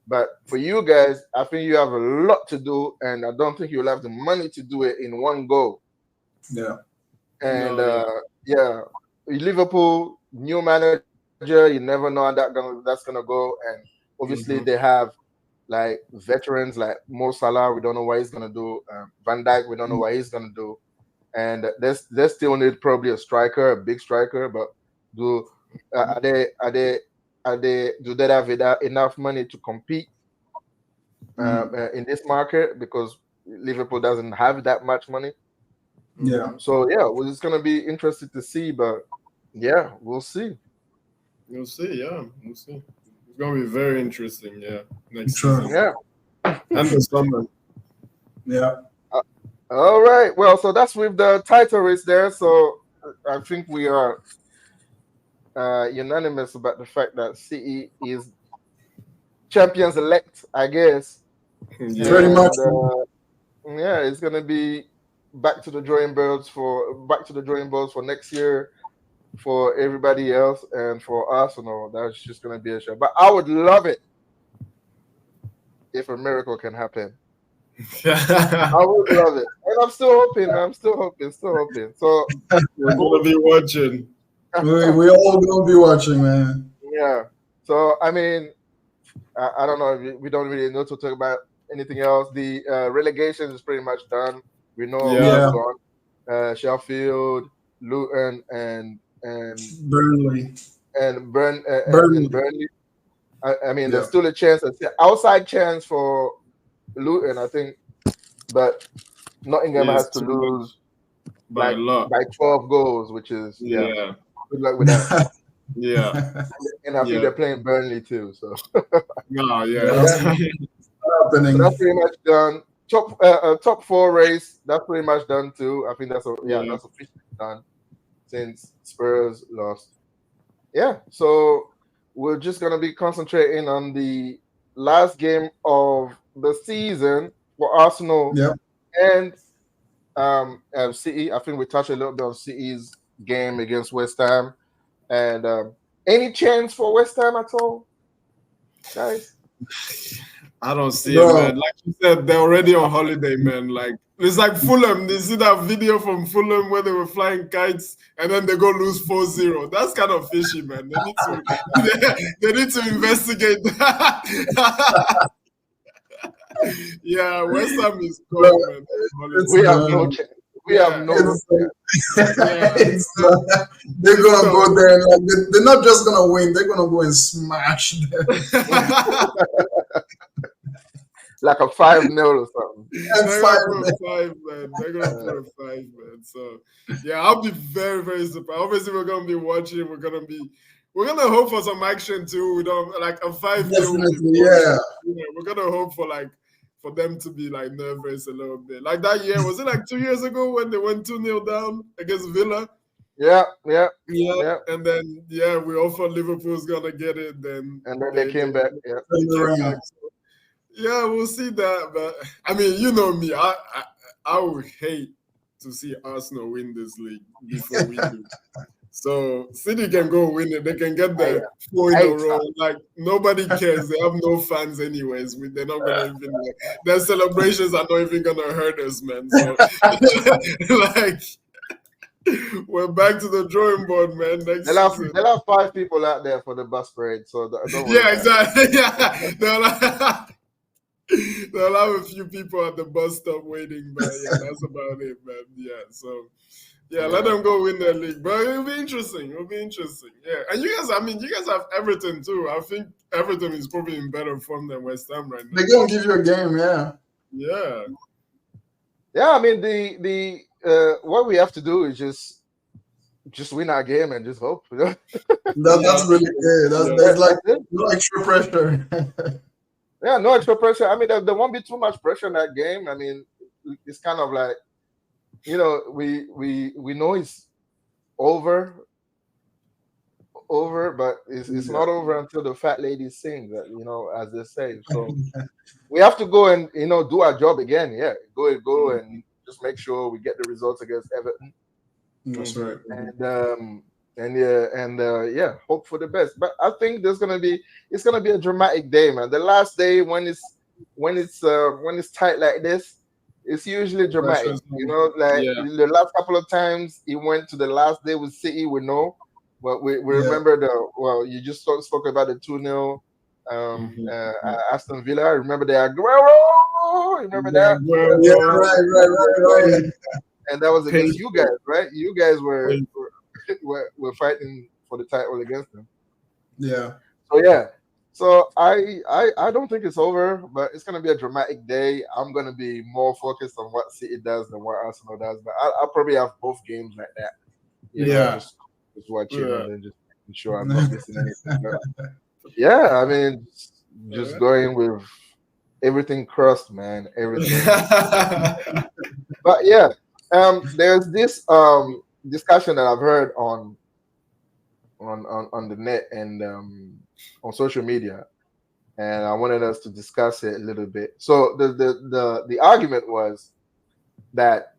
But for you guys, I think you have a lot to do, and I don't think you'll have the money to do it in one go. Yeah. And Liverpool, new manager, you never know how that's gonna go. And obviously they have like veterans like Mo Salah, we don't know what he's gonna do. Van Dijk, we don't know what he's gonna do. And they still need probably a striker, a big striker. But do they have enough money to compete in this market, because Liverpool doesn't have that much money? So it's gonna be interesting to see, but we'll see. We'll see. It's gonna be very interesting. Next Sure. season. And the summer. All right. Well, so that's with the title race there. So I think we are unanimous about the fact that CE is champions elect, I guess. Pretty much. It's gonna be back to the drawing boards for next year for everybody else, and for Arsenal, that's just gonna be a show. But I would love it if a miracle can happen. I would love it, and I'm still hoping. So we're gonna be watching. We all gonna be watching, man. Yeah. So I mean, I don't know. We don't really know to talk about anything else. The relegation is pretty much done. We know who's gone. Sheffield, Luton, and Burnley. Burnley. I mean, there's still a chance, outside chance for Luton, I think, but Nottingham has to lose by 12 goals, which is good luck with that. And I think they're playing Burnley too, so That's happening. So that's pretty much done. Top four race, that's pretty much done too. I think that's officially done since Spurs lost. So we're just gonna be concentrating on the last game of the season for Arsenal and CE. I think we touched a little bit on CE's game against West Ham. And any chance for West Ham at all, guys? I don't see it, man. Like you said, they're already on holiday, man. Like it's like Fulham. You see that video from Fulham where they were flying kites and then they go lose 4-0. That's kind of fishy, man. They need to investigate that. West Ham is gone, man. We have no chance. We have no. They're gonna go there. And they're not just gonna win. They're gonna go and smash them. like a 5-0 or something. And They're five. gonna put a 5, man. They're gonna put a 5, man. So yeah, I'll be very, very surprised. Obviously, we're gonna be watching. We're gonna hope for some action too. We don't like a 5-0 will be Definitely, boring. yeah. Yeah, we're gonna hope for them to be like nervous a little bit. Like that year, was it like 2 years ago when they went 2-0 down against Villa? Yeah, yeah, Yeah, yeah. and then we all thought Liverpool's gonna get it. Then And then they came back. Yeah. they Turn came around. back. So, yeah, we'll see that. But I mean, you know me, I would hate to see Arsenal win this league before we do. So City can go win it. They can get the 4 in a row. Like nobody cares. They have no fans anyways. They're not gonna even like their celebrations are not even gonna hurt us, man. So like we're back to the drawing board, man. Next season. They'll have 5 people out there for the bus parade, so don't worry. Yeah, exactly. Yeah, they'll have a few people at the bus stop waiting, but yeah, that's about it, man. Yeah, so. Yeah, let them go win their league, but it'll be interesting. Yeah, and you guys have Everton too. I think Everton is probably in better form than West Ham right now. They're gonna give you a game, yeah. Yeah. Yeah, I mean the what we have to do is just win our game and just hope. That's really good. That's like no extra pressure. Yeah, no extra pressure. I mean, there won't be too much pressure in that game. I mean, it's kind of like, we know it's over, but it's not over until the fat lady sings, as they say. So we have to go and do our job again. Yeah, go and just make sure we get the results against Everton. That's right. And hope for the best. But I think it's gonna be a dramatic day, man. The last day when it's tight like this, it's usually dramatic. The last couple of times he went to the last day with City, we know. But we remember you just spoke about the 2-0 Aston Villa. I remember the Aguero. Remember that? Yeah, right. And that was against you guys, right? You guys were fighting for the title against them. Yeah. So yeah. So I don't think it's over, but it's gonna be a dramatic day. I'm gonna be more focused on what City does than what Arsenal does. But I'll probably have both games like that. Just watching and then just making sure I'm not missing anything. But yeah, I mean, just going with everything crossed, man. Everything. But yeah, there's this discussion that I've heard on the net and on social media, and I wanted us to discuss it a little bit. So the argument was that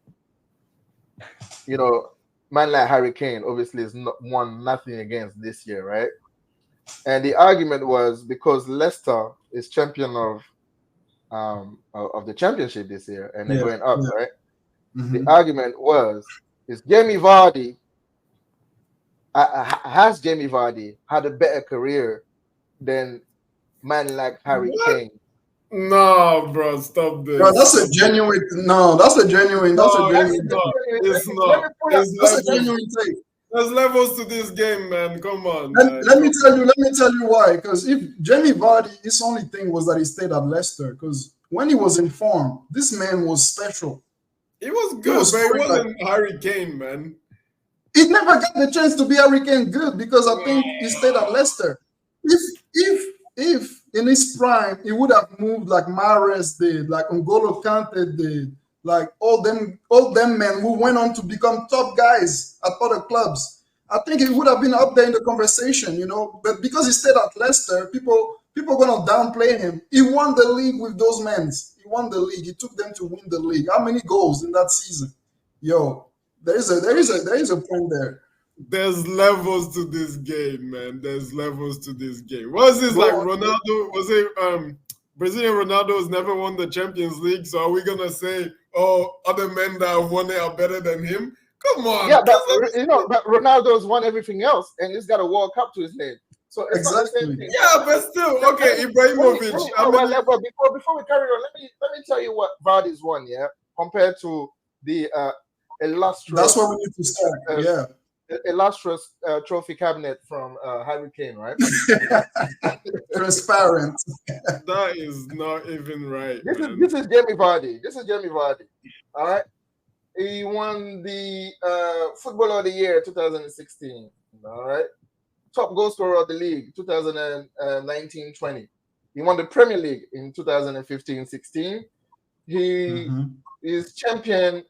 man like Harry Kane obviously has won nothing against this year, right? And the argument was because Leicester is champion of the championship this year, and they're going up, right? Mm-hmm. The argument is Jamy Vardy has Jamy Vardy had a better career than man like Harry Kane? No, bro, stop this. Bro, that's a genuine. That's a genuine take. There's levels to this game, man. Come on. Let me tell you why. Because if Jamy Vardy, his only thing was that he stayed at Leicester. Because when he was in form, this man was special. He was good, but he wasn't Harry Kane, man. He never got the chance to be Harry Kane good because I think he stayed at Leicester. If in his prime he would have moved like Mahrez did, like N'Golo Kante did, like all them men who went on to become top guys at other clubs, I think he would have been up there in the conversation, But because he stayed at Leicester, people gonna downplay him. He won the league with those men. He won the league. He took them to win the league. How many goals in that season? There is a point there. There's levels to this game, man. There's levels to this game. Was this like Ronaldo? Was it Brazilian Ronaldo has never won the Champions League? So are we gonna say, other men that have won it are better than him? Come on. Yeah, but Ronaldo's won everything else, and he's got a World Cup to his name. So it's not the same thing. Yeah, but still, okay, Ibrahimovic. Before we carry on, let me tell you what Vardy's won, compared to the illustrious. That's what we need to start. illustrious trophy cabinet from Harry Kane, right? Transparent. That is not even right, man. This is Jamy Vardy. This is Jamy Vardy. All right. He won the Footballer of the Year 2016. All right. Top goal scorer of the league 2019-20. He won the Premier League in 2015-16. He is champion.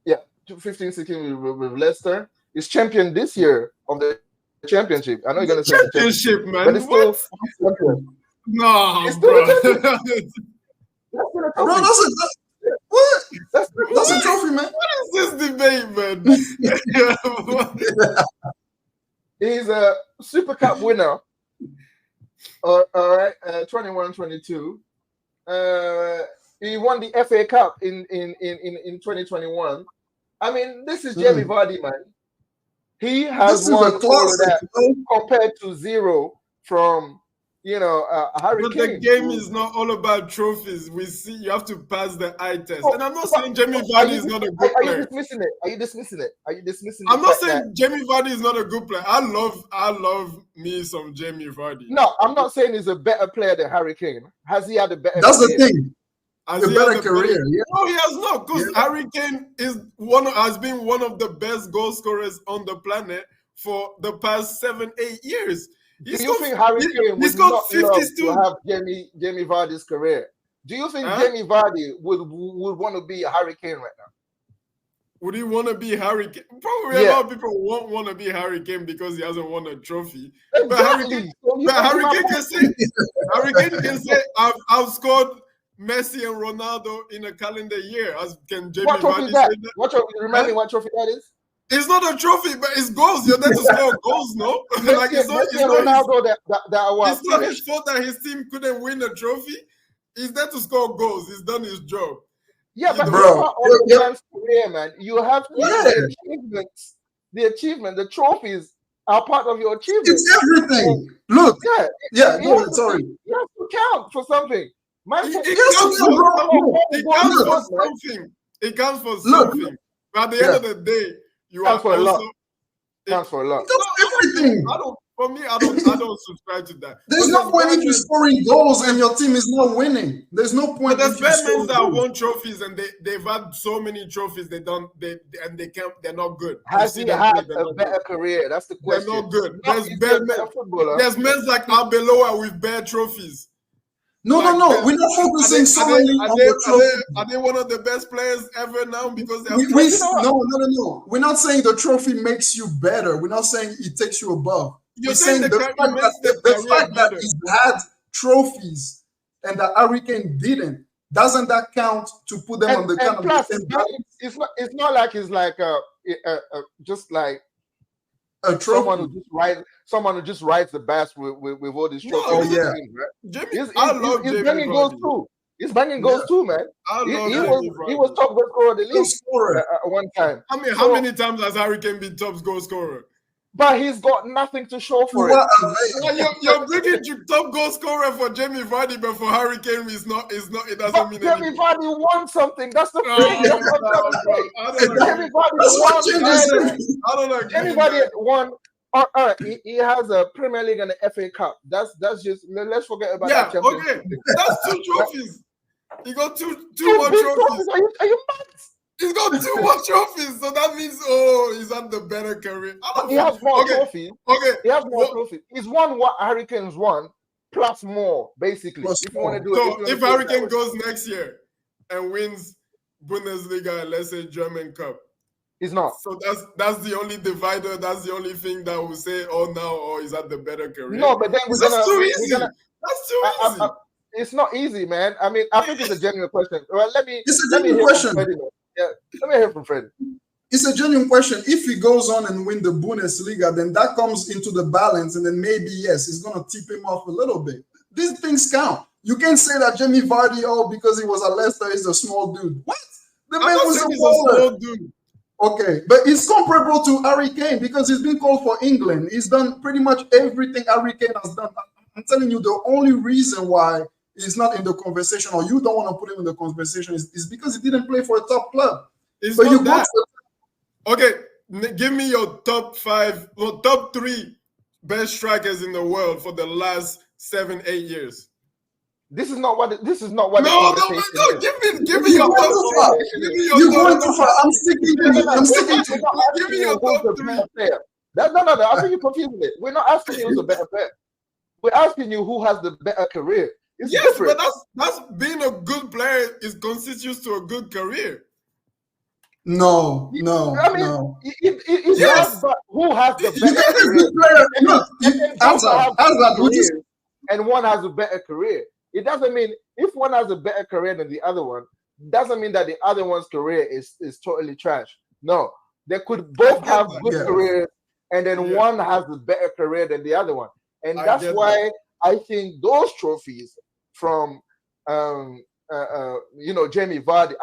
Yeah, 15-16 with Leicester. He's champion this year of the championship. I know you're gonna say championship, man. but it's still champion. No, It's bro. still Bro, That's a trophy, man. What is this debate, man? He's a Super Cup winner. All right, 21-22. He won the FA Cup in 2021. I mean, this is Jamy Vardy, man. He has won all of that compared to zero from Harry Kane. But the game is not all about trophies. We see you have to pass the eye test. And I'm not saying Jamy Vardy is not a good player. Are you dismissing it? Are you dismissing it? Are you dismissing I'm not saying Jamy Vardy is not a good player. I love me some Jamy Vardy. No, I'm not saying he's a better player than Harry Kane. Has he had a better That's career? the thing. A better career. Yeah. No, he has not, because Harry Kane has been one of the best goal scorers on the planet for the past 7-8 years. Do you think Harry Kane would not love to have Jamy Vardy's career? Do you think Jamy Vardy would want to be a Harry Kane right now? Would he want to be Harry Kane? Probably a lot of people won't want to be Harry Kane because he hasn't won a trophy. Exactly. But Harry Kane can say, I've scored Messi and Ronaldo in a calendar year. As can Jamy Vardy say that? Remind me what trophy that is? It's not a trophy, but it's goals. You're there to score goals, no? It's not his fault that his team couldn't win a trophy. He's there to score goals. He's done his job. Yeah, but bro, career, man. You have the achievements, the trophies are part of your achievements. It's everything. Look, sorry. You have to count for something. It counts for something. But at the end of the day, you are for a lot. Counts for a lot. Everything. For me, I don't subscribe to that. There's no point if you're scoring goals and your team is not winning. There's no point. But there's men that won trophies and they've had so many trophies they're not good. Has he had a better career? That's the question. They're not good. There's men like Arbeloa with bare trophies. No. We're not focusing solely on the trophy. Are they one of the best players ever now because they have No. We're not saying the trophy makes you better. We're not saying it takes you above. We're saying the fact that he's had trophies and that Harry Kane didn't, doesn't that count to put them on the kind of the same balance? It's not like it's like just like a trophy. Someone who just rides the bus with all these trophies. Oh yeah, he's banging goals too. He's banging goals too, man. He was top goal scorer of the league at one time. How many times has Harry Kane been top goal scorer? But he's got nothing to show for it. You're bringing top goal scorer for Jamy Vardy, but for Harry Kane, it doesn't mean Jamy anything. Vardy won something. That's the thing. Jamy Vardy won. Jamy Vardy won. All right, he has a Premier League and an FA Cup. That's just, let's forget about that championship. Okay, that's 2 trophies. He got two more trophies. Are you mad? He's got 2 more trophies, so that means he's had the better career. He has more trophies. Okay, he has more trophies. He's won what Harry Kane's won, plus more, basically. If Harry Kane goes next year and wins Bundesliga and let's say German Cup, he's not. So that's the only divider. That's the only thing that will say, he's had the better career. No, but then that's too easy. That's too easy. It's not easy, man. I mean, I think it's a genuine question. Well, it's a genuine question. Let me hear from Freddie. It's a genuine question. If he goes on and win the Bundesliga, then that comes into the balance, and then maybe it's going to tip him off a little bit. These things count. You can't say that Jamy Vardy, because he was at Leicester, is a small dude. What? The man was a small dude. Okay, but it's comparable to Harry Kane because he's been called for England. He's done pretty much everything Harry Kane has done. I'm telling you, the only reason why he's not in the conversation, or you don't want to put him in the conversation, is because he didn't play for a top club. Okay, Give me your top 5 or top 3 best strikers in the world for the last 7-8 years. This is not what the No, conversation no. is. Give me your You're going top too far. 3. Give me your You're top going too far. I'm sticking to you. I'm sticking to We're you. not Give asking me you your who's top the 3. better player. No. I think you're confusing it. We're not asking you who's a better player. We're asking you who has the better career. It's Yes, different. but that's being a good player is constitutes to a good career. No. I mean, it's Yes. not but who has the You better can be a career. good player. Look, And then both have Hazard, would you? careers, and one has a better career. It doesn't mean if one has a better career than the other one, doesn't mean that the other one's career is totally trash. No, they could both have good Yeah. careers, and then Yeah. one has a better career than the other one. And I that's get why I think those trophies from Jamy Vardy.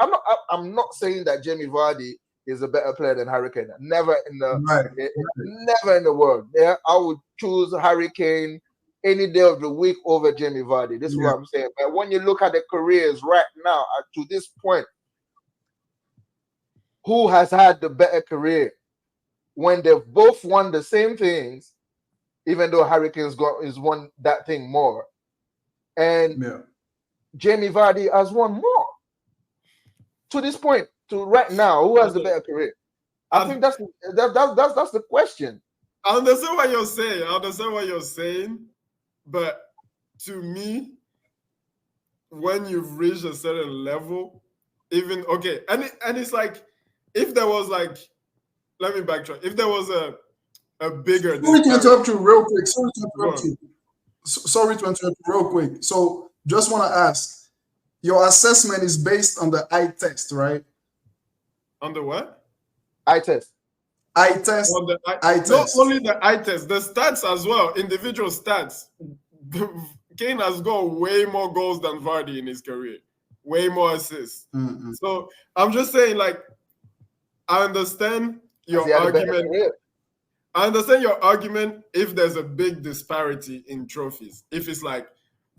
I'm not saying that Jamy Vardy is a better player than Harry Kane. Never in the world. Yeah, I would choose Harry Kane any day of the week over Jamy Vardy. This is what I'm saying. But when you look at the careers right now, to this point, who has had the better career when they've both won the same things, even though Harry Kane's won that thing more, and Jamy Vardy has won more. To this point, to right now, who has the better career? I think that's the question. I understand what you're saying. But to me, when you've reached a certain level, even okay, and it's like if there was like, let me backtrack. If there was a bigger. Sorry to interrupt you real quick. Sorry to interrupt you real quick. So just want to ask, your assessment is based on the eye test, right? On the what? Eye test. Eye test. On the eye test. Not only the eye test, the stats as well, individual stats. Kane has got way more goals than Vardy in his career, way more assists. Mm-hmm. So I'm just saying, like, I understand your argument. I understand your argument if there's a big disparity in trophies. If it's like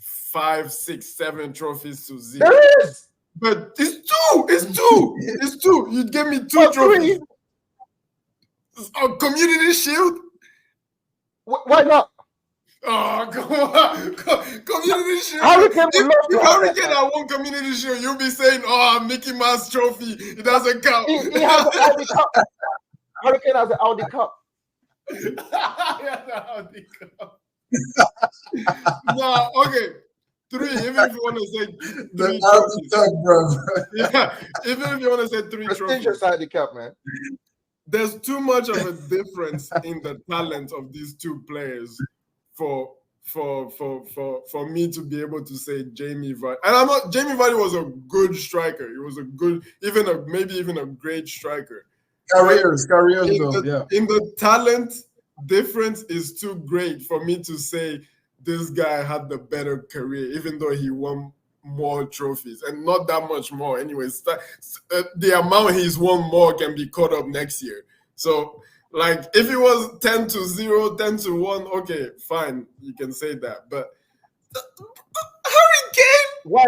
5, 6, 7 trophies to 0. There is. But it's 2. It's 2. You gave me 2 trophies. A community shield? Why not? Oh, come on. Community shield. If Harry Kane had won community shield, you'll be saying, oh, Mickey Mouse trophy. It doesn't count. He has the Audi Cup. Harry Kane has the Audi Cup. No, okay. 3, even if you want to say 3 the trophies. Cup, bro. Yeah, even if you want to say 3 Prestigious trophies. Audi Cup, man. There's too much of a difference in the talent of these 2 players for me to be able to say Jamy Vardy. And Jamy Vardy was a good striker. He was a good, maybe even a great striker. Careers, though, In the talent, difference is too great for me to say this guy had the better career, even though he won more trophies and not that much more. Anyways, the amount he's won more can be caught up next year. So, like, if it was 10-0, 10-1, okay, fine, you can say that. But Harry Kane. Why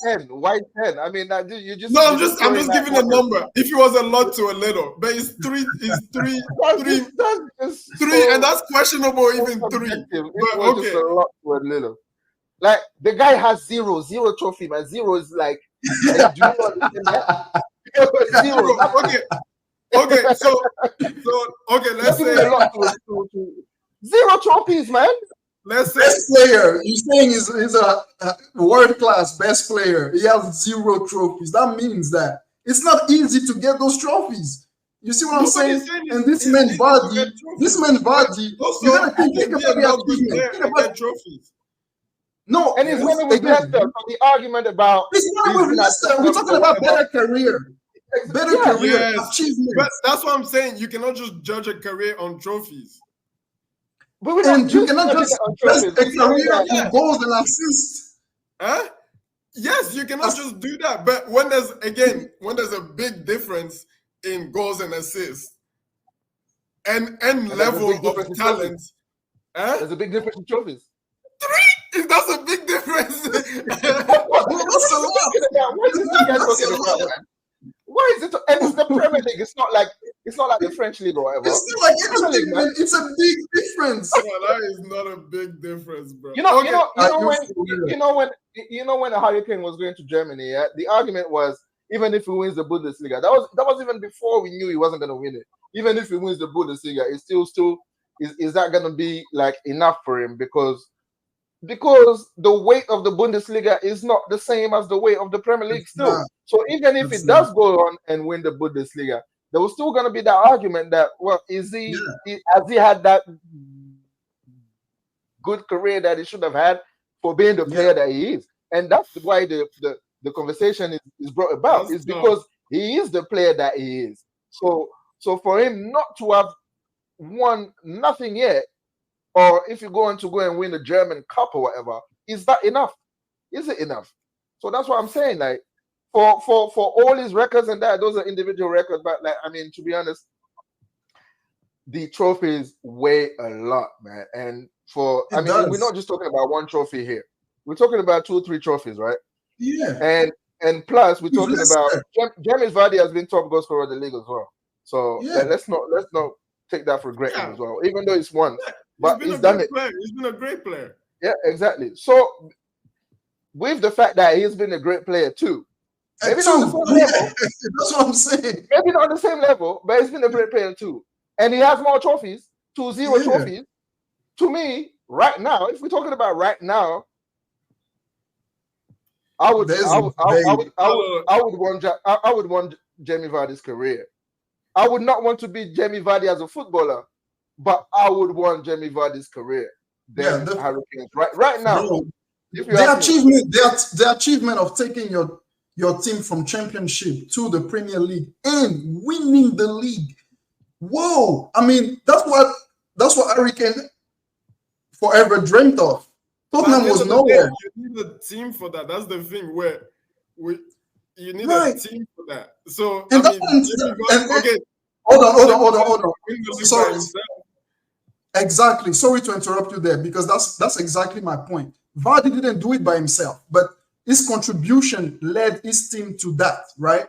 10? Why 10? I mean, you just. No, I'm just giving a number. If it was a lot to a little, but it's 3, and that's questionable. Even 3. But okay, just a lot to a little. Like the guy has 0 trophy, man. 0 is like. Do you know that? 0. Okay. So okay. Let's say 0 trophies, man. Let's say best player. You're saying he's a world class best player. He has 0 trophies. That means that it's not easy to get those trophies. You see what I'm saying? And this man Vardy, you gotta think about the trophies. No, and his winning with Leicester. So the argument about we're talking about better career. Better career achievement. But that's what I'm saying. You cannot just judge a career on trophies. But you cannot just judge a career on goals and assists. Huh? Yes, you cannot just do that. But when there's a big difference in goals and assists and level of talent, there's a big difference in trophies. 3? That's a big difference. That's a lot. What is this guy talking about, man? Why is it? And it's the Premier League. It's It's not like the French league or whatever. It's still like Premier League, anything, man. man. It's a big difference. No, that is not a big difference, bro. You know when a Hurricane was going to Germany, yeah, the argument was even if he wins the Bundesliga, that was even before we knew he wasn't going to win it. Even if he wins the Bundesliga, it's still is that going to be like enough for him because the weight of the Bundesliga is not the same as the weight of the Premier League still. So even if it does go on and win the Bundesliga, there was still going to be that argument that, well, has he had that good career that he should have had for being the player that he is? And that's why the conversation is brought about. Is because he is the player that he is. So for him not to have won nothing yet, or if you're going to go and win the German Cup or whatever, is that enough? Is it enough? So that's what I'm saying. Like for all his records and that, those are individual records. But like, I mean, to be honest, the trophies weigh a lot, man. And we're not just talking about one trophy here. We're talking about 2 or 3 trophies, right? Yeah. And plus we're talking about Jamy Vardy has been top goal scorer of the league as well. So let's not take that for granted as well, even though it's won. But he's done it. He's been a great player. Yeah, exactly. So with the fact that he's been a great player too, maybe not on the same level. That's what I'm saying. Maybe not on the same level, but he's been a great player too. And he has more trophies, 2-0 trophies. To me, right now, if we're talking about right now, I would want Jamy Vardy's career. I would not want to be Jamy Vardy as a footballer, but I would want Jamy Vardy's career. Hurricanes right now. Bro, the achievement of taking your team from championship to the Premier League and winning the league. Whoa! I mean, that's what Harry Kane forever dreamt of. Tottenham was nowhere. You need a team for that. That's the thing where you need a team for that. So and hold on. Sorry. Exactly. Sorry to interrupt you there because that's exactly my point. Vardy didn't do it by himself, but his contribution led his team to that, right?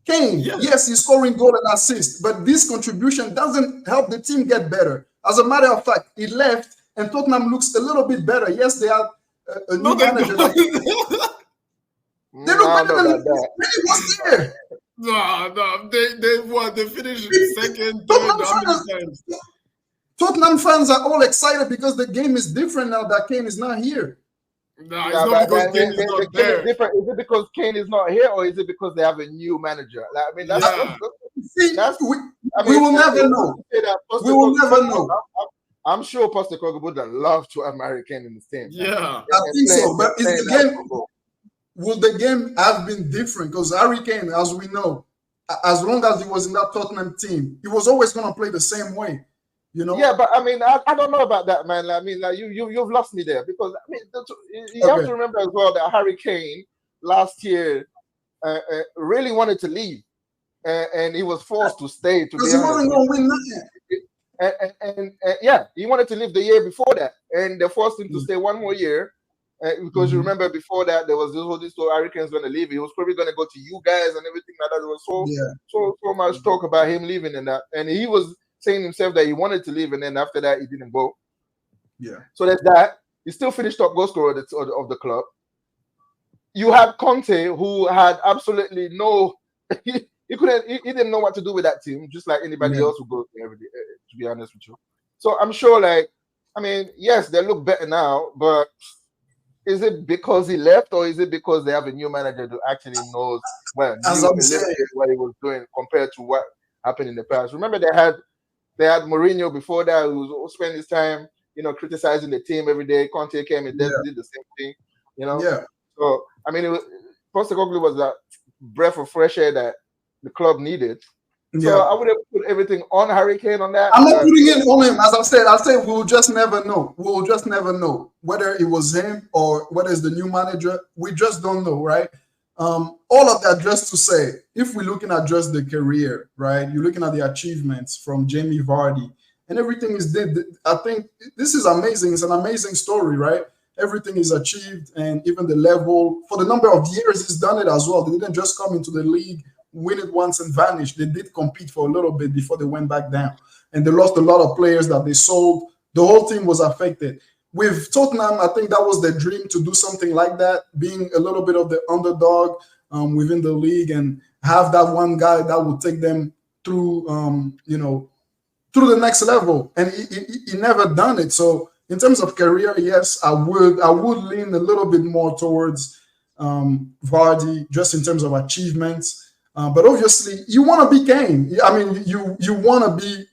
Kane, yes, he's scoring goal and assist, but this contribution doesn't help the team get better. As a matter of fact, he left and Tottenham looks a little bit better. Yes, they have a new manager. They look better than when he was there. No, they finished second, third, times. Tottenham fans are all excited because the game is different now that Kane is not here. No, it's not because Kane is not there. Is it because Kane is not here, or is it because they have a new manager? Like, I mean, we will never know. We will never know. I'm sure Postecoglou would love to have Harry Kane in the team. Yeah, I think so. But will the game have been different? Because Harry Kane, as we know, as long as he was in that Tottenham team, he was always going to play the same way. You know? Yeah, but I mean, I don't know about that, man. I mean, like you've lost me there because I mean, you have to remember as well that Harry Kane last year really wanted to leave, and he was forced to stay. Because he wasn't going to win nothing. And he wanted to leave the year before that, and they forced him to stay one more year. Because you remember before that there was this whole Harry Kane's going to leave. He was probably going to go to you guys and everything like that. There was so much talk about him leaving and that, and he was saying himself that he wanted to leave, and then after that he didn't go. Yeah. So there's that. He still finished top goal scorer of the club. You had Conte, who had absolutely no. He didn't know what to do with that team, just like anybody else who goes there every day. To be honest with you, so I'm sure, like, I mean, yes, they look better now, but is it because he left, or is it because they have a new manager who actually knows what he was doing compared to what happened in the past? Remember, they had Mourinho before that, who spent his time, criticizing the team every day. Conte came and did the same thing, Yeah. So I mean, Postecoglou was a breath of fresh air that the club needed. So I would have put everything on Harry Kane on that. I'm not putting it on him. As I said, we'll just never know. We'll just never know whether it was him or whether it's the new manager. We just don't know, right? All of that just to say, if we're looking at just the career, right? You're looking at the achievements from Jamy Vardy, and everything is did. I think this is amazing. It's an amazing story, right? Everything is achieved, and even the level for the number of years he's done it as well. They didn't just come into the league win it once and vanish. They did compete for a little bit before they went back down, and they lost a lot of players that they sold. The whole team was affected. With Tottenham, I think that was their dream to do something like that, being a little bit of the underdog within the league and have that one guy that would take them through, through the next level. And he never done it. So in terms of career, yes, I would lean a little bit more towards Vardy, just in terms of achievements. But obviously, you want to be Kane. I mean, you want to be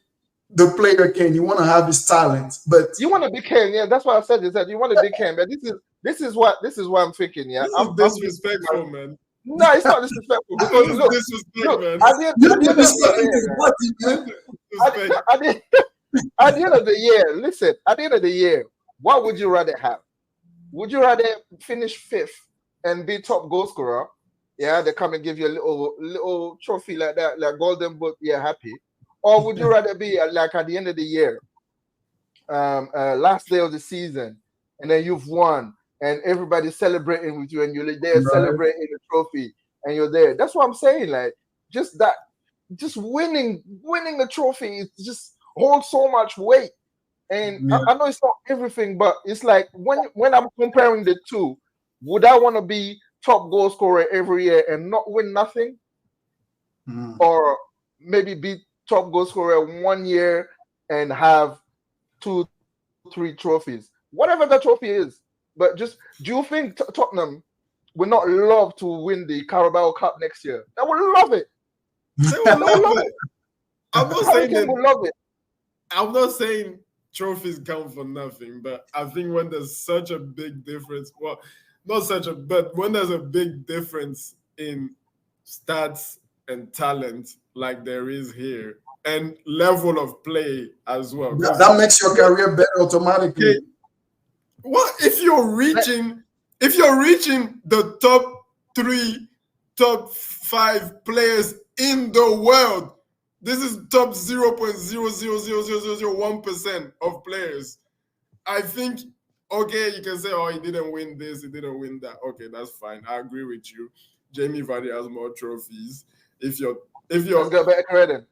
the player Kane. You want to have his talent, but you want to be Kane. Yeah, that's what I said. Is that you want to be Kane, but this is what I'm thinking. Yeah, this is disrespectful, man. No, it's not disrespectful because look, at the end of the year, listen, at the end of the year, what would you rather have? Would you rather finish 5th and be top goal scorer? Yeah, they come and give you a little trophy like that, like golden boot. Yeah, happy. Or would you rather be like at the end of the year, last day of the season, and then you've won, and everybody's celebrating with you, and you're there celebrating the trophy, and you're there. That's what I'm saying. Like just winning a trophy is just holds so much weight. And I know it's not everything, but it's like when I'm comparing the two, would I want to be top goal scorer every year and not win nothing, or maybe be top goal scorer 1 year and have 2, 3 trophies, whatever the trophy is? But just, do you think Tottenham would not love to win the Carabao Cup next year? They would love it. They would love it. I'm not saying they would love it. I'm not saying trophies count for nothing, but I think when there's such a big difference, well, not such a, but when there's a big difference in stats and talent like there is here, and level of play as well. That makes your career better automatically. Okay. What if you're reaching the top 3, top 5 players in the world? This is top 0.0000001% of players. I think, okay, you can say, oh, he didn't win this, he didn't win that. Okay, that's fine. I agree with you. Jamy Vardy has more trophies. If you're He's got better credit.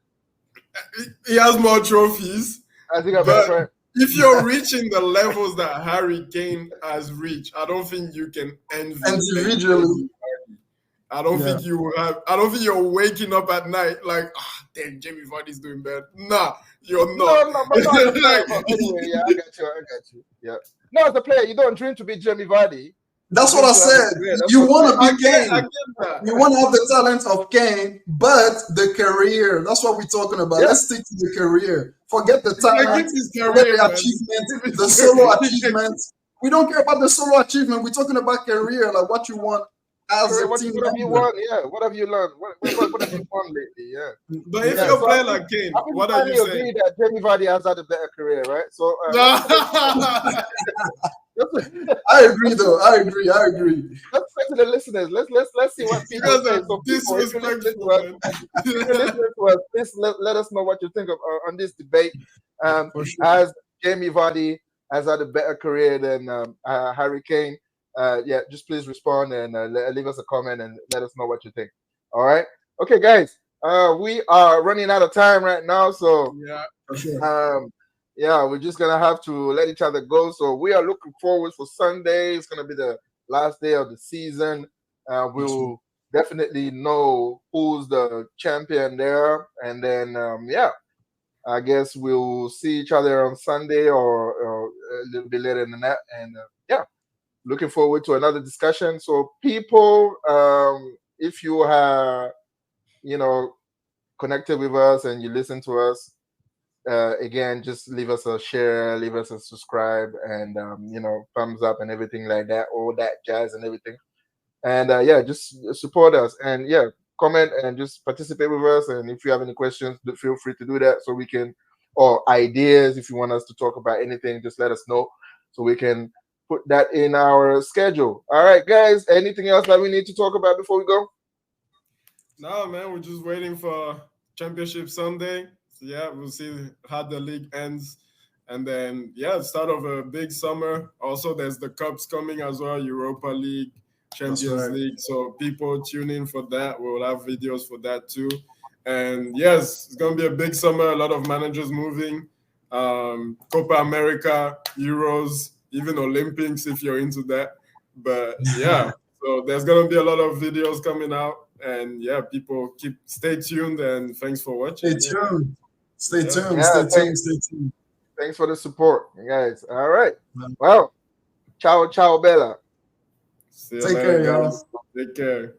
He has more trophies. I think got better credit. If you're reaching the levels that Harry Kane has reached, I don't think you can envy individually. I don't think you will have. I don't think you're waking up at night like, damn, Jamy Vardy's doing bad. Nah, you're not. No, but anyway, yeah, I got you. Yeah. No, as a player, you don't dream to be Jamy Vardy. That's what I said. You want to be Kane. You want to have the talent of Kane, but the career. That's what we're talking about. Yeah. Let's stick to the career. Forget the talent, forget the achievement, the solo achievement. We don't care about the solo achievement. We're talking about career, like what you want as a team. What have you won? Yeah. What have you learned? What have you won lately? Yeah. But if you're playing like Kane, what are you saying? Agree that Jamy Vardy has had a better career, right? So. I agree, though. I agree. Let's say to the listeners. Let's see what people say. So please let us know what you think of on this debate. Sure. As Jamy Vardy has had a better career than Harry Kane, just please respond and leave us a comment and let us know what you think. All right. Okay, guys. We are running out of time right now, so for sure. We're just gonna have to let each other go. So we are looking forward for Sunday. It's gonna be the last day of the season. We'll definitely know who's the champion there, and then I guess we'll see each other on Sunday or a little bit later than that. And looking forward to another discussion. So people, if you are, connected with us and you listen to us. Again, just leave us a share, leave us a subscribe, and thumbs up and everything like that, all that jazz and everything. And just support us and comment and just participate with us. And if you have any questions, feel free to do that so we can, or ideas, if you want us to talk about anything, just let us know so we can put that in our schedule. All right, guys, anything else that we need to talk about before we go? No, man, we're just waiting for Championship Sunday. Yeah, we'll see how the league ends. And then, start of a big summer. Also, there's the Cups coming as well, Europa League, Champions right. League. So people tune in for that. We'll have videos for that too. And yes, it's gonna be a big summer. A lot of managers moving. Copa America, Euros, even Olympics if you're into that. But yeah, so there's gonna be a lot of videos coming out. And yeah, people stay tuned and thanks for watching. Stay tuned. Stay Yeah. tuned. Yeah, Stay tuned. Stay tuned. Thanks for the support, guys. All right. Well, ciao, ciao, Bella. See you Take later, care, y'all. guys. Take care.